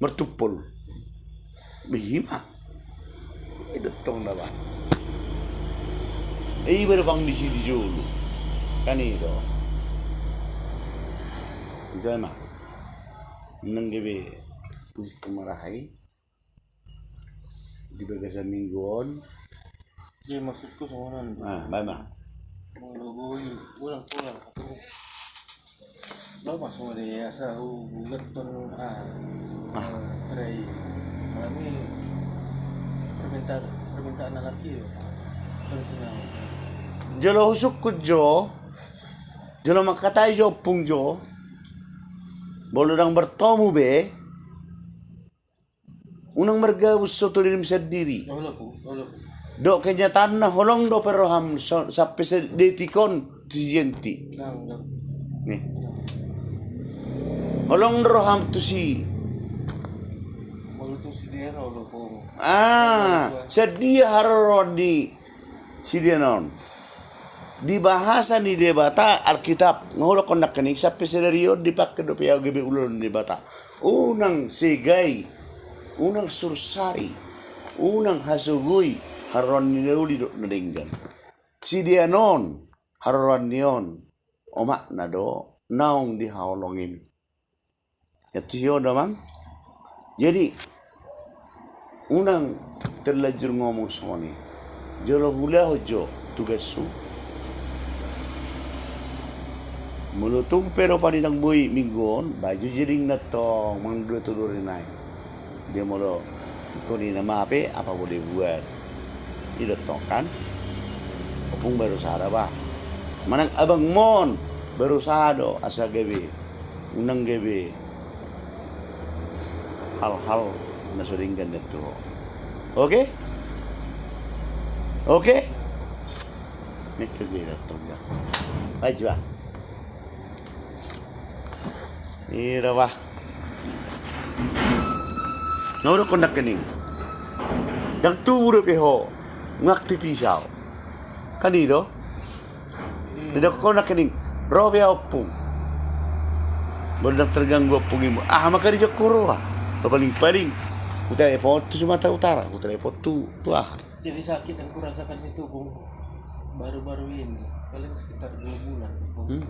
mertupol. Bihima. Itu tong na ba? Baru bang di sini dulu. Kan itu. Itu emang. Nang gabi pusi kemarahay. Di bagasan mingguan. Jadi maksudku sama nanti. Bama. Gue pulang. Lo masuk dia sahu geton cerai. Kami permintaan anak laki. Jolo husuk ko jo. Jolo makatay jo pung jo. Bolo nang bertemu be. Unang margawus sa tulinim sa diri. Wala po. Do kenyataan na holong do pero ham sa pesa detikon tiyenti. Nih. Holong do ham tu si. Wala to si dia wala po. Sa dia haroron di si dia non. Di bahasa ni debata Alkitab ngolo kon nakanik sa pesedario di pakke do piaw gabi ulun debata. Unang sigay, unang sursari, unang hasugoy haron ni uli do nadinggan. Si dia non haron niyon omak na do naong di haulongin. Ito yun naman. Jadi unang terlanjur ngomong sama ni. Jolo hula hojo tugas su. Mulutung pero paninang buhay mingguon, baju jiring na tong mangdutulurin na. Dia mulu kunin na mape apa boleh buat. Ito tong kan. Opung berusaha ba. Manang abang mon berusaha do asa gabi. Unang gabi. Hal-hal na suringgan dito. Okay? Okay? May kasi dito. Ay, diba? Ira ba? Nauro ko nakaning. Yang turo peho ngaktipisaw. Kanino? Ndak ko nakaning. Robe opung. Bolang terganggu opung mo. Makari jo kuro paling-paling. Utai po tu Sumatera Utara, utai po tu ah. Jadi sakit yang kurasakan itu Bung baru-baru ini paling sekitar 2 bulan Bung.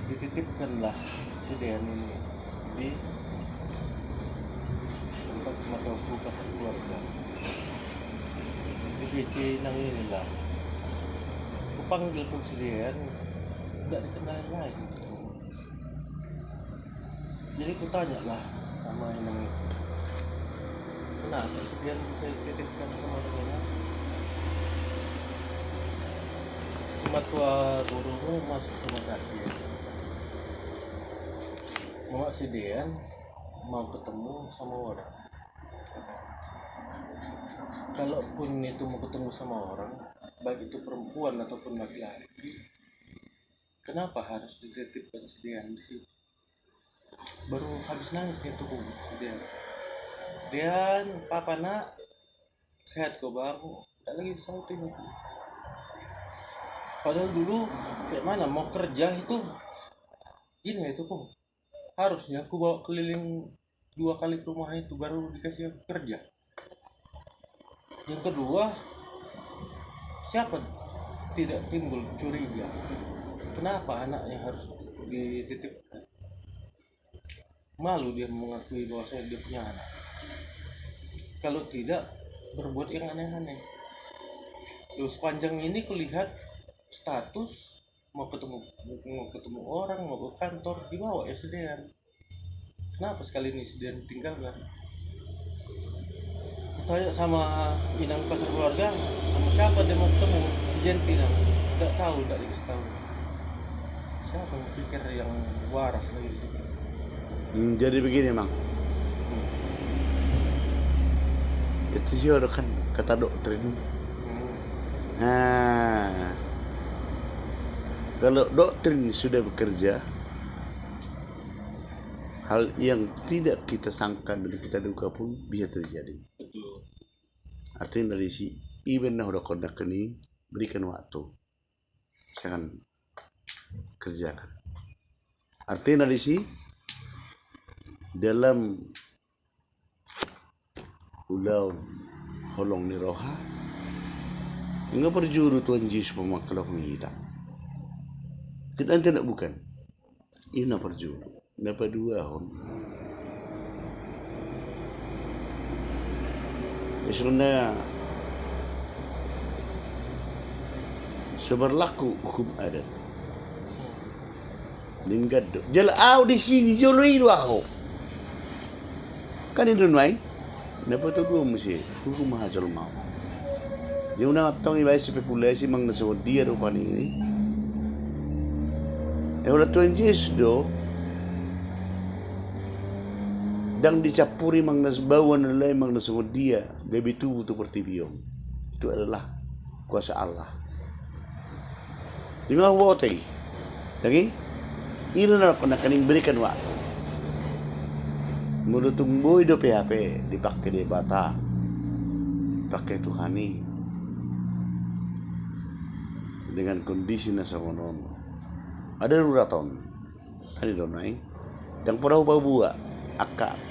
Dititipkanlah si Dean ini di tempat semataku pasar keluarga di VC nang inilah aku panggil pun si Dean tidak dikenal lagi. Jadi aku tanya lah sama yang itu kenapa si Dean bisa dititipkan sama dengan sematua gurumu masuk rumah sakit. Mama si Dean mau ketemu sama orang. Kalaupun itu mau ketemu sama orang, baik itu perempuan ataupun laki-laki, kenapa harus dititipkan si Dean di situ? Baru habis nangis itu si Dean. Dean, papa nak, sehat kok bang? Tak lagi disautin itu. Padahal dulu kayak mana mau kerja itu, gini itu pun. Harusnya aku bawa keliling 2 kali ke rumah itu baru dikasih aku kerja. Yang kedua, siapa tidak timbul curiga? Kenapa anaknya harus dititipkan? Malu dia mengakui bahwa saya dia punya anak. Kalau tidak, berbuat yang aneh-aneh. Terus sepanjang ini kulihat status mau ketemu orang, mau ke kantor, dibawa ya sedean. Kenapa sekali ini sedean tinggalkan? Tanya sama inang pasar keluarga, sama siapa dia mau ketemu, si Jenti nang tidak tahu, tidak dikasih tahu. Siapa yang pikir yang waras lagi di situ? Jadi begini Mang, itu sih orang kan kata doktrin. Nah, kalau doktrin sudah bekerja, hal yang tidak kita sangka dan kita duga pun bisa terjadi. Betul. Artinya dari si event udah kontak ini, berikan waktu, jangan kerjakan. Artinya dari si dalam ulau holong ni roha, enggak perjuru Tuhan Yesus pemakailah kita. Tidak bukan. Ini perjuru. Dapat dua hon. Sebenarnya seberlaku hukum adat. Linggad. Jala di sini jolo itu aku. Kan itu naik. Dapat dua mesti hukum hasil mau. Yung nangatong iba spekulasi mang nasawad dia rupanya ini. Udah Tuhan Yesus do. Dan dicapuri mang nasbawan nilai mang nasawad dia. Gabi tubuh tu pertibiyong. Itu adalah kuasa Allah. Tinggal wote. Lagi? Ino na ako na kaning berikan waktu. Menurutong boy do PHP dipakai di bata. Pakai Tuhani. Dengan kondisi nasa konon. Ada ruraton. Ano doon ay? Dan perahu buat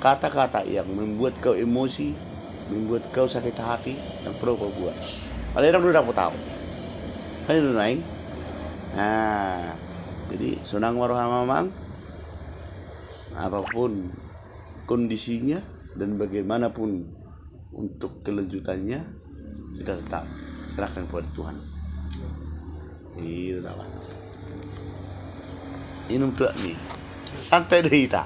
kata-kata yang membuat kau emosi, membuat kau sakit hati, dan perahu buat. Ada yang udah tahu. Ano doon ay? Nah, jadi sunang waroha mamang, apapun kondisinya dan bagaimanapun untuk kelanjutannya, kita tetap serahkan kepada Tuhan. Itu lah. Ini untuk ni santai deh kita.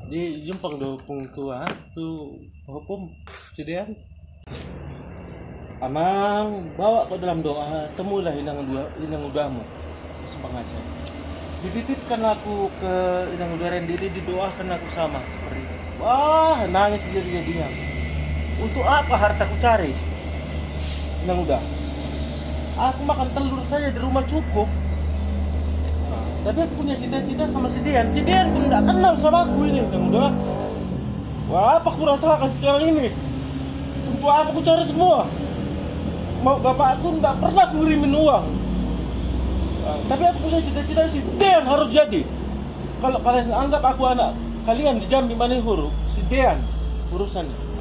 Di jumpang do pung tua tu hukum sedean. Amang bawa ke dalam doa, temulah inang udamu sepengaja. Dititipkan aku ke inang uda Rendili, didoakan aku sama seperti itu. Wah, nangis dia. Untuk apa hartaku cari? Inang uda. Aku makan telur saja di rumah cukup. Tapi aku punya cita-cita sama si Dian. Si Dian pun tidak kenal sama aku ini, Inang uda. Wah, apa aku rasakan sekarang ini? Untuk apa aku cari semua? Mau bapak aku tidak pernah ngirimin uang. Tapi aku punya cita-cita si Dian harus jadi. Kalau kalian anggap aku anak kalian di Jambi Manihuru, si Dian urusannya.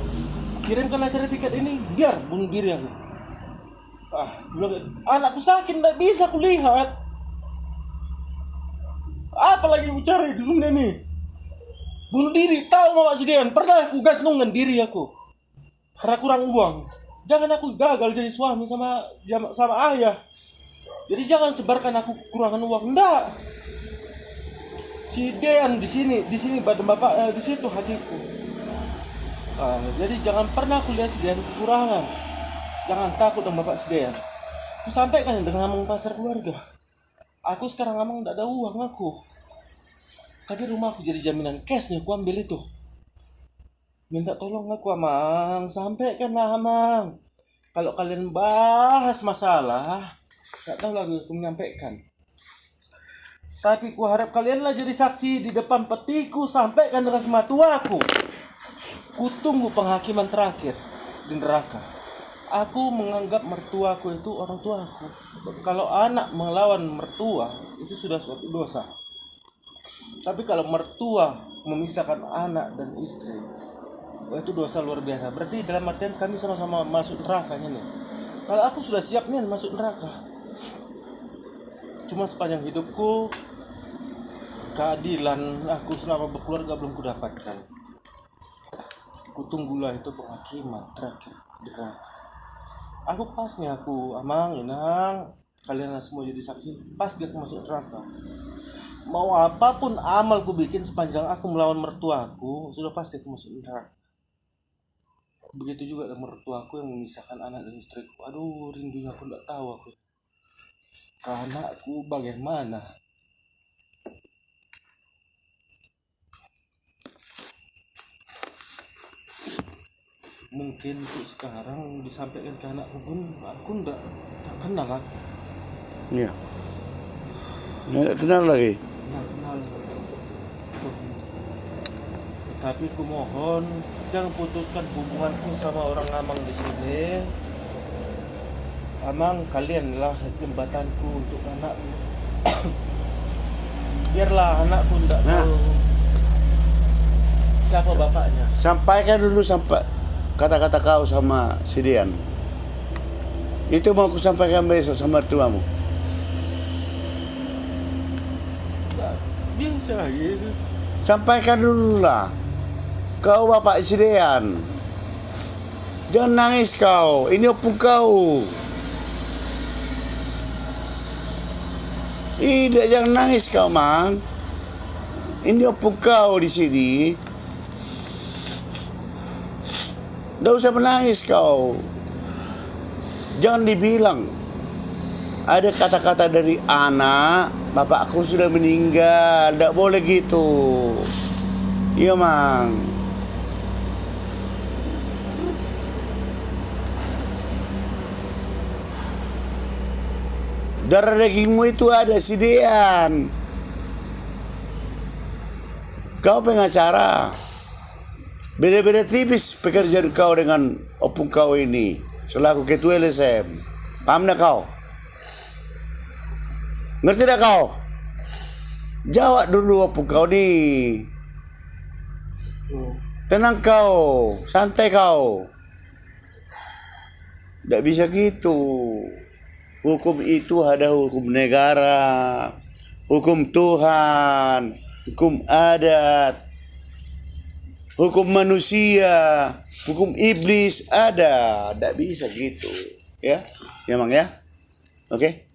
Kirimkanlah sertifikat ini, biar bunuh diri aku. Anakku sakit, tidak bisa aku lihat. Apalagi aku cari di dunia ini? Bunuh diri, tahu mama si Dian? Pernah aku gantungan diri aku karena kurang uang. Jangan aku gagal jadi suami sama ayah. Jadi jangan sebarkan aku kekurangan uang. Enggak. Si Dian di sini bapak di situ hatiku. Jadi jangan pernah aku lihat si Dian kekurangan. Jangan takut sama bapak si Dian. Aku sampaikan dengan ngomong pasar keluarga. Aku sekarang ngomong tidak ada uang aku. Tapi rumah aku jadi jaminan cashnya aku ambil itu. Minta tolong aku Amang, sampaikan lah Amang. Kalau kalian bahas masalah, tak tahu lagi aku menyampaikan. Tapi ku harap kalianlah jadi saksi di depan petiku, sampaikan dengan semua tuaku. Ku tunggu penghakiman terakhir di neraka. Aku menganggap mertuaku itu orang tuaku. Kalau anak melawan mertua, itu sudah suatu dosa. Tapi kalau mertua memisahkan anak dan istri, itu dosa luar biasa. Berarti dalam artian kami sama-sama masuk nerakanya nih. Kalau aku sudah siap nih masuk neraka. Cuma sepanjang hidupku, keadilan aku selama berkeluarga belum kudapatkan. Kutunggulah itu penghakiman terakhir di neraka. Aku pasnya aku amang inang kalian semua jadi saksi, pasti aku masuk neraka. Mau apapun amal ku bikin sepanjang aku melawan mertuaku, sudah pasti aku masuk neraka. Begitu juga dengan mertuaku yang memisahkan anak dan istriku. Aduh, rindunya aku tidak tahu aku. Anakku bagaimana? Mungkin untuk sekarang disampaikan ke anakku pun aku ndak kenal lah. Iya. Nggak kenal lagi. Nggak kenal. Tapi ku mohon jangan putuskan hubunganku sama orang Amang di sini. Amang, kalianlah jembatanku untuk anakku. Biarlah anakku ndak tahu siapa bapaknya. Sampaikan dulu sampai kata-kata kau sama si Dian. Itu mau aku sampaikan besok sama mertuamu. Bisa gitu. Sampaikan dulu lah. Kau bapak si Dian. Jangan nangis kau. Ini opung kau. Tidak, jangan nangis kau, Mang. Ini opung kau di sini. Tidak usah menangis kau. Jangan dibilang ada kata-kata dari anak, bapakku sudah meninggal. Tidak boleh gitu. Iya, Mang. Darah dagingmu itu ada si Dian. Kau pengacara. Beda-beda tipis pekerjaan kau dengan opung kau ini selaku ketua LSM. Paham tak kau? Ngerti tak kau? Jawab dulu opung kau nih. Tenang kau, santai kau. Tidak bisa gitu. Hukum itu ada hukum negara, hukum Tuhan, hukum adat, hukum manusia, hukum iblis ada. Tidak bisa gitu. Ya, memang ya. Oke,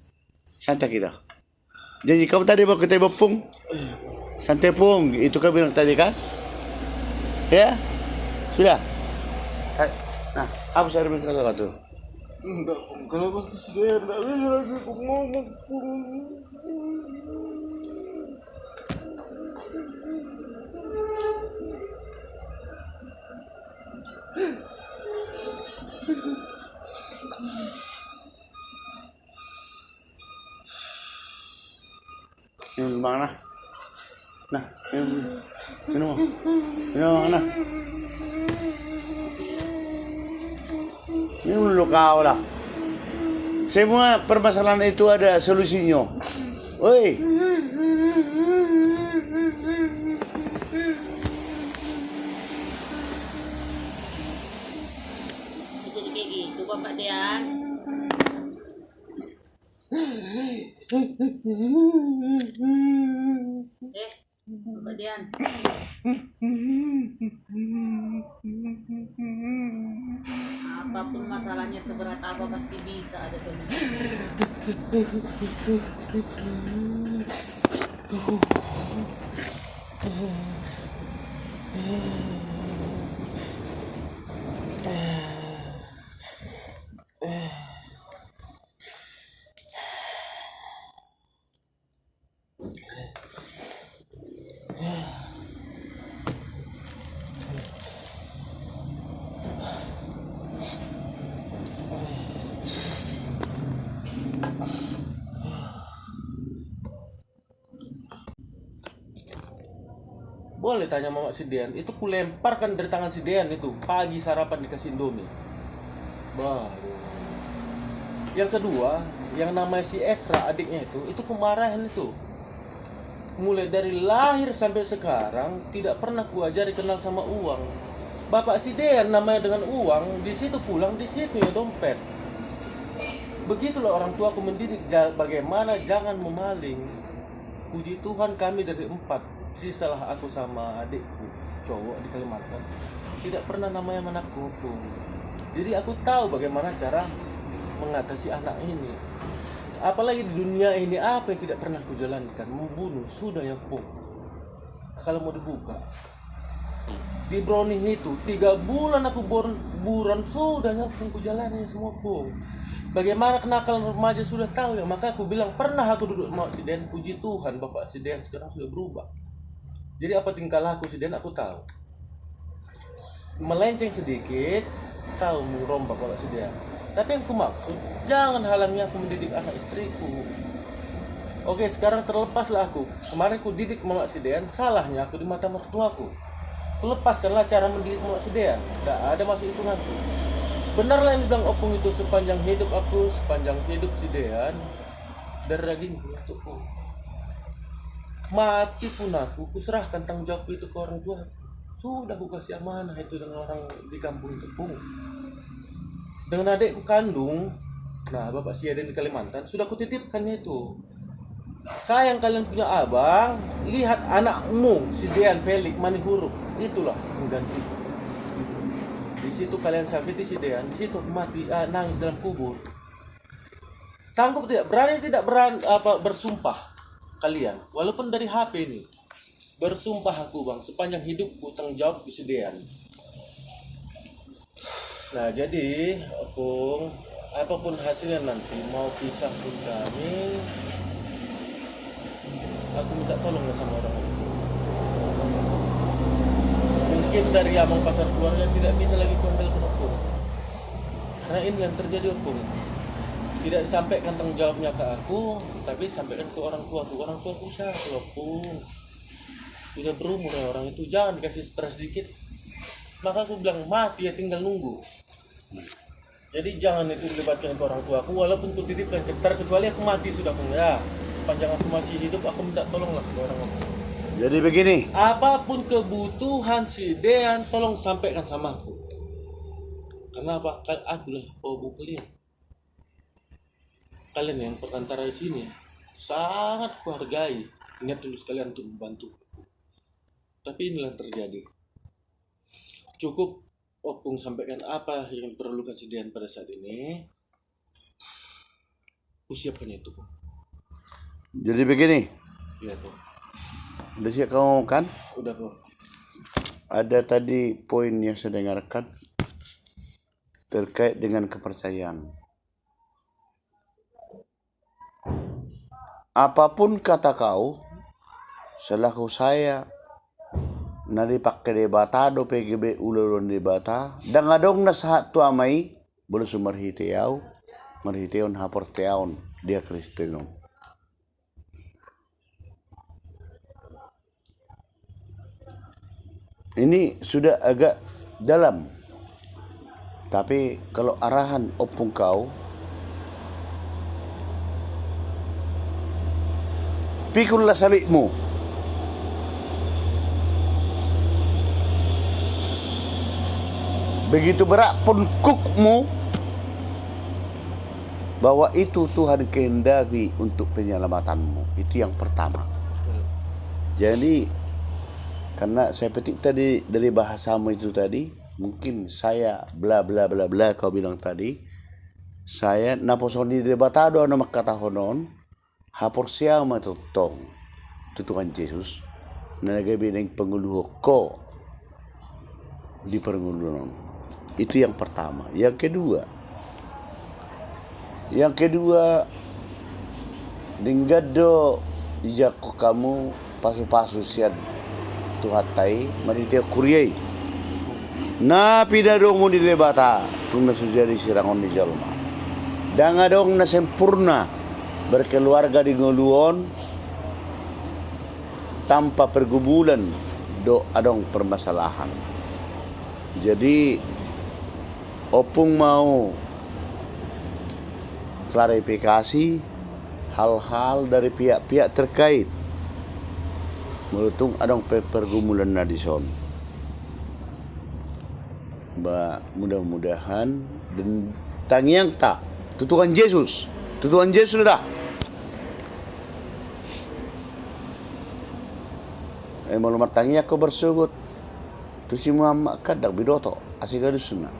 santai kita. Jadi kau tadi mau ketemu Pung? Santai Pung, itu kau bilang tadi kan? Ya, sudah. Nah, apa saya minta kau tuh? Enggak, kalau bagus dia enggak bisa lagi aku ngomong. Minum mana? Nah, minum mana? Minum dulu kau lah. Semua permasalahan itu ada solusinya. Woi. Jadi kayak gitu Bapak Dian. Bapak Dian. Apapun masalahnya seberat apa pasti bisa ada solusi. Boleh tanya mama si Dian, itu ku lemparkan dari tangan si Dian itu pagi sarapan dikasih Indomie. Baru. Yang kedua, yang namanya si Esra adiknya itu kemarahan itu. Mulai dari lahir sampai sekarang tidak pernah ku ajari kenal sama uang. Bapak si Dian namanya dengan uang, di situ pulang, di situ ya dompet. Begitulah orang tua aku mendidik bagaimana jangan memaling. Puji Tuhan kami dari 4 salah aku sama adikku cowok di Kalimantan tidak pernah namanya anakku opung. Jadi aku tahu bagaimana cara mengatasi anak ini. Apalagi di dunia ini apa yang tidak pernah aku jalankan? Membunuh sudah ya opung. Kalau mau dibuka di Browning itu 3 bulan aku buron sudah opung ku jalani semua opung. Bagaimana kenakalan remaja sudah tahu ya, maka aku bilang pernah aku duduk sama si Den, puji Tuhan Bapak si Den sekarang sudah berubah. Jadi apa tingkah laku si Den aku tahu. Melenceng sedikit, tahu merombak kalau si Den. Tapi yang aku maksud, jangan halangi aku mendidik anak istriku. Oke, sekarang terlepaslah aku. Kemarin aku didik Mama si Den, salahnya aku di mata mertuaku. Kulepaskanlah cara mendidik Mama si Den. Tidak ada masuk hitunganku. Benarlah yang dibilang opung itu sepanjang hidup aku, sepanjang hidup si Dean, dari dagingku untukku. Mati pun aku serahkan tanggung jawab itu ke orang tua. Sudah aku kasih amanah itu dengan orang di kampung itu pun. Dengan adikku kandung, nah Bapak si Aden di Kalimantan, sudah aku titipkannya itu. Sayang kalian punya abang, lihat anakmu si Dean Felix mani huruf, itulah mengganti. Di situ kalian sakiti si Dean, di situ mati nangis dalam kubur. Sanggup tidak berani bersumpah kalian, walaupun dari HP ini. Bersumpah aku bang, sepanjang hidupku tanggung jawab si Dean. Nah jadi, opung, apapun hasilnya nanti, mau pisah pun kami, aku minta tolong sama orang itu. Mungkin dari abang pasar keluarga tidak bisa lagi kuandalkan opung. Karena ini yang terjadi opung. Tidak disampaikan tanggung jawabnya ke aku, tapi disampaikan ke orang tua. Orang tua aku siapa opung? Sudah berumur ya orang itu, jangan dikasih stres dikit. Maka aku bilang mati ya tinggal nunggu. Jadi jangan itu dilibatkan ke orang tua aku, walaupun ku titipkan kecuali aku mati sudah pun ya. Sepanjang aku masih hidup aku minta tolonglah ke orang opung. Jadi begini, Apapun kebutuhan si Dean, tolong sampaikan sama aku. Kenapa? Aku lah bawa kalian. Kalian yang perantara di sini sangat kuhargai. Niat tulus kalian untuk membantu. Tapi inilah yang terjadi. Cukup opung sampaikan apa yang diperlukan si Dean pada saat ini. Kusiapkan itu. jadi begini. Iya tuh. Udah siap kamu kan? Udah kok. Ada tadi poin yang saya dengarkan terkait dengan kepercayaan. Apapun kata kau, selaku saya nari pakai debata do PGB ulun debata dan ngadong na sahat tu amai boleh sumber marhiteon hapor teaon dia Kristenon. Ini sudah agak dalam. Tapi kalau arahan opung kau, pikullah salikmu. Begitu berat pun kukmu, bahwa itu Tuhan kehendaki untuk penyelamatanmu. Itu yang pertama. Jadi karena saya petik tadi dari bahasamu itu tadi, mungkin saya bla bla bla bla kau bilang tadi, saya naposoni debatado na makatahonon, hapor siya matutong, tutukan Yesus, na nagabi ng panguluho ko di panguluhan. Itu yang pertama. Yang kedua, dinggado ijako kamu pasu-pasu siya tuhatai maritia kuryai na pidadong mo di debata tuna sujadi sirangon di jalma dangadong na sempurna berkeluarga di nguluon tanpa pergumulan do adong permasalahan. Jadi opung mau klarifikasi hal-hal dari pihak-pihak terkait melutung adong pergumulan nadison. Mudah-mudahan dan tangiang tak tutukan Yesus dah. malu martangi aku bersugut. Tu si Muhammad kadak bidoto asik gadusna.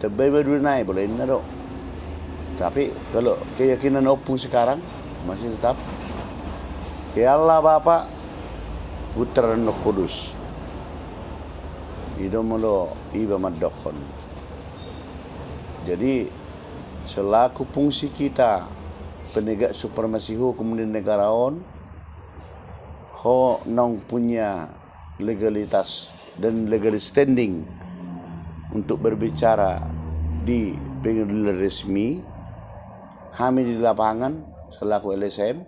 Tebay baru naik boleh na do. Tapi kalau keyakinan opung sekarang masih tetap ke Allah Bapa, Putra dan Roh Kudus. Itu mulu iba madokon. Jadi selaku fungsi kita penegak supremasi hukum di negaraon, ho nong punya legalitas dan legal standing untuk berbicara di pengadilan resmi, kami di lapangan selaku LSM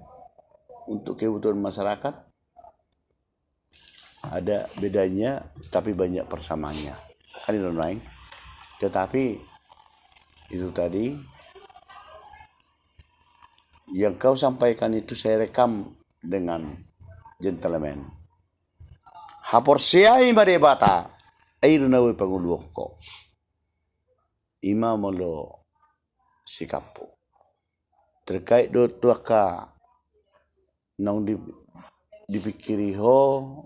untuk kebutuhan masyarakat ada bedanya tapi banyak persamaannya kan itu lain. Tetapi itu tadi yang kau sampaikan itu saya rekam dengan gentleman. Haporsiai marebata air nawe panguluok ko imam lo sikapo terkait do tuaka nang dipikiri ho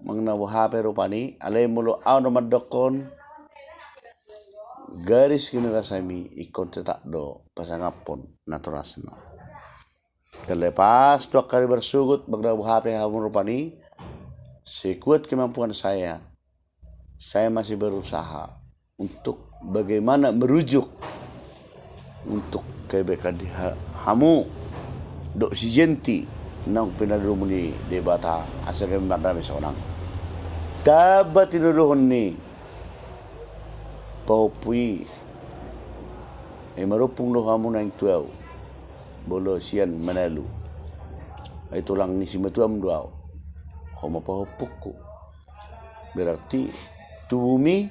mengenai HP rupani alai mulo aw no madokon garis kini rasami ikon tetak do pasangapon naturasna terlepas dua kali bersugut mengenai HP hamun rupani sekuat kemampuan saya masih berusaha untuk bagaimana merujuk untuk kebaikan di hamu dok si jenti nang pinadumuni debata asal kami madami seorang dapat tinuruhon ni paupui marupung do hamu nang tuaw bolo sian manalu ay tulang ni si matuam duaw homo pahupukku berarti tumi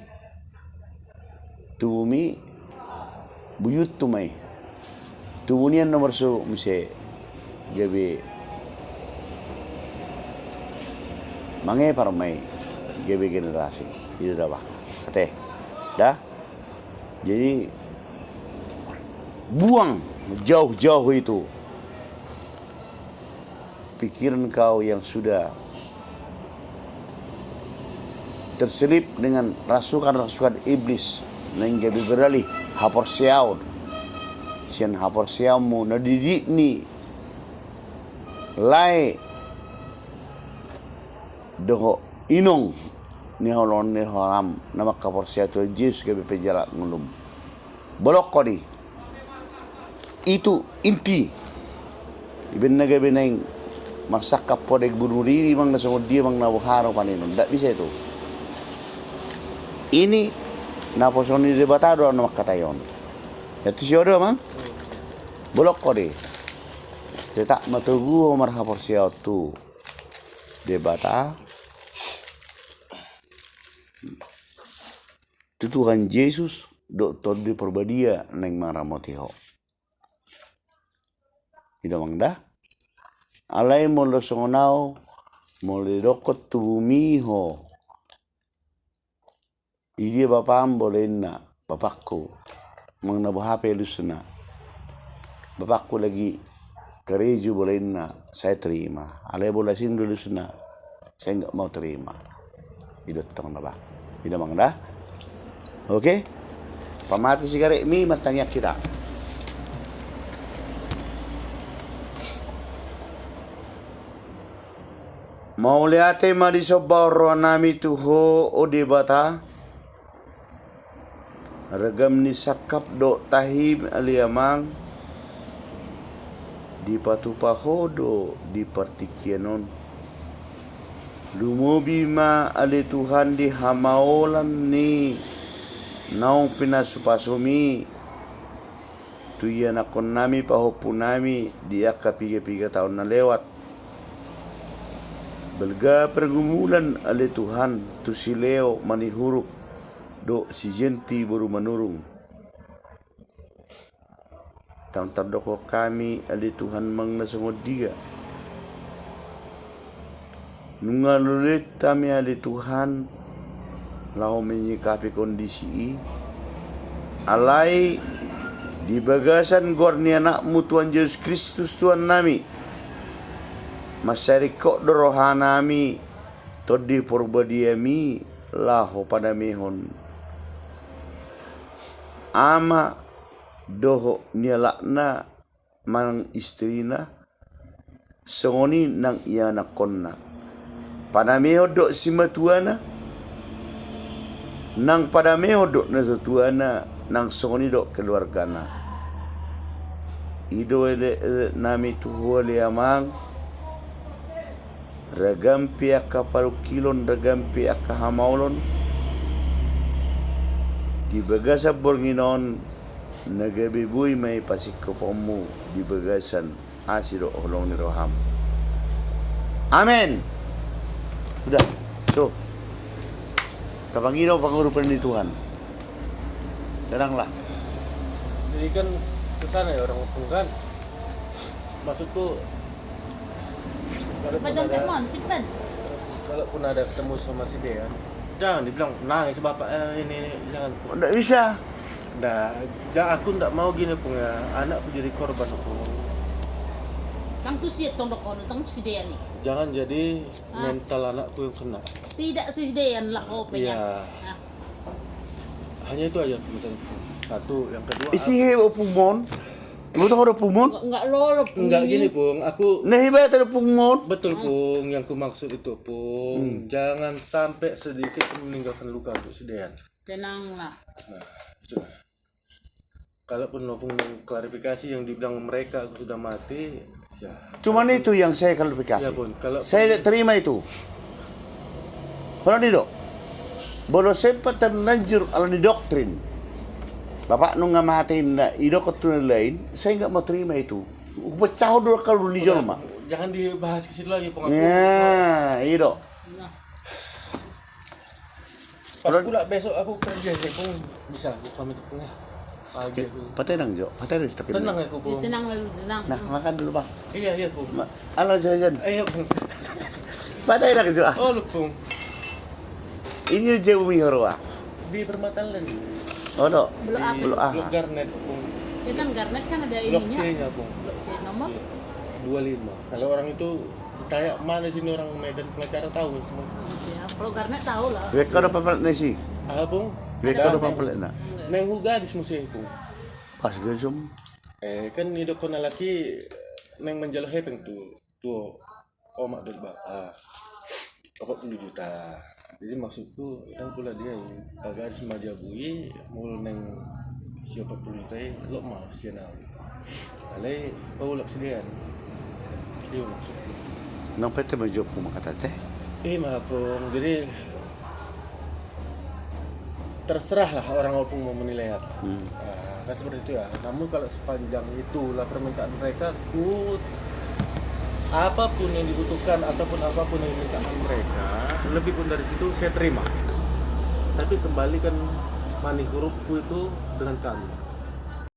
buyut tumai tunian nomor so mise gabe mange parmai gabe generasi itu dah bah kate dah jadi buang jauh-jauh itu pikiran kau yang sudah terselip dengan rasukan-rasukan iblis nang gabi beralih hapor siaun sian hapor siamu nadidik ni lai doho inong ni holon ni horam nama kapor siatu jis gabi pejalak ngulum bolok kodi itu inti ibn nagabi nang marsakap podek bunuh diri mang nasungod dia mang nawaharo paninon tak bisa itu. Ini naposoni debatado nama katayon. Ya tisiodo mang bolok kode. Tetak matugu marhapor siau tu debata. Tuhan Yesus doktor di perbadia neng maramotiho. Ida mang dah. Alai molo songonau molo dokot tubumiho. Idi bapam bolehna bapakku mengenabu HP lusna bapakku lagi gereju bolehna saya terima alai bola sindu lusna saya enggak mau terima idot tong nabak tidak mangdah oke pamati sigaret mi matanya kita mau liate ma di sobaro nami tuho o debata ragam ni sakap do tahim aliamang di patupahodo di partikianon lumobi ma ali Tuhan di hamaolan ni naong pinasupasumi tuyan akon nami pahopun nami dia kapiga-piga tahun na lewat belga pergumulan ali Tuhan tu sileo manihuruk do si jenti baru menurung tang terdoko kami ali Tuhan mengnasungod dia nungalulit kami ali Tuhan lau menyikapi kondisi alai di bagasan gorni anakmu Tuhan Yesus Kristus Tuhan nami masyarikot rohanami todi porbadiami laho pada mehon ama doho nialakna mang istrina songoni nang iya nakonna pada mehodok si matuana nang pada mehodok na tuana nang songoni dok keluargana ido ele nami tuhuale amang ragampi aka paru kilon ragampi aka hamaulon di bagasa bornginon nagabibui may pasikopomu di bagasan asiro olong ni roham. Amin. Sudah. So. Kapangiraw pangurupan ni Tuhan. Tenanglah. Jadi kan kesana ya orang Opung kan. Maksudku Padahal teman, simpan. kalaupun ada ketemu sama si Dean, jangan dibilang nangis bapak ini jangan. Tidak bisa. Aku ndak mau gini Pung ya. Anakku jadi korban Opung. Tang tu si tong dokon, tang si Dean ni. Jangan jadi mental anakku yang kena. Tidak si Dean lah kopenya. Iya. Hanya itu aja komentarku. Satu, yang kedua. Isi hewa pumon. Lu tahu ada pumon? Enggak lolo. Enggak gini Pung, aku Nahibat ada pumon. betul Pung, yang ku maksud itu Pung. Jangan sampai sedikit pun meninggalkan luka untuk si Dean. Tenanglah. Nah, itu. Kalaupun Opung klarifikasi yang dibilang mereka sudah mati, ya. Cuman itu yang saya Ya klarifikasi. Pun, kalau Saya tidak terima itu. Kalau tidak, bodoh sempat terlanjur ala di doktrin. Bapak nu ngamatin na ido ketun lain, saya nggak mau terima itu. Pecah dulu kalau di mak. jangan dibahas ke situ lagi Pung. Aku Ya, ido. Nah, pas pula besok aku kerja sih Pung, bisa aku pamit Pung ya. Pagi aku. Patenang Jo, patenang stok ini. Tenang aku Pung. tenang lalu tenang. Nah, makan dulu bang. Iya Pung. Alo jajan. Ayo Pung. Patenang Jo. Oh lu Pung. Ini jauh mihorwa. Di Permatalan. Oh no. Blok A. Blok A. Blok Garnet Pung. Ya kan Garnet kan ada Blok ininya. C-nya Pung. Blok C nomor 25. Kalau orang itu ditanya mana sini orang Medan pengacara tahu semua. ya. Kalau Garnet tahu lah. Wek kau dapat pelat nasi. Ah Pung. Wek kau dapat pelat nak. Neng gadis musuh Pung. Pas gesum. Kan hidup kena laki neng menjalo hepeng tuh omak dulu bapak. 40 juta. Jadi maksudku kan pula dia kagak ada sama dia bui mulu neng siapa 40 juta lo mah sianau. Alai kau lak sedian. Iya maksudku. Nang pete menjawab pun kata teh. Mah Pung. Jadi terserah lah orang Opung mau menilai apa. Kan seperti itu ya. Namun kalau sepanjang itulah permintaan mereka, apapun yang dibutuhkan ataupun apapun yang dimintakan mereka, lebih pun dari situ saya terima. Tapi kembalikan manih hurufku itu dengan kami.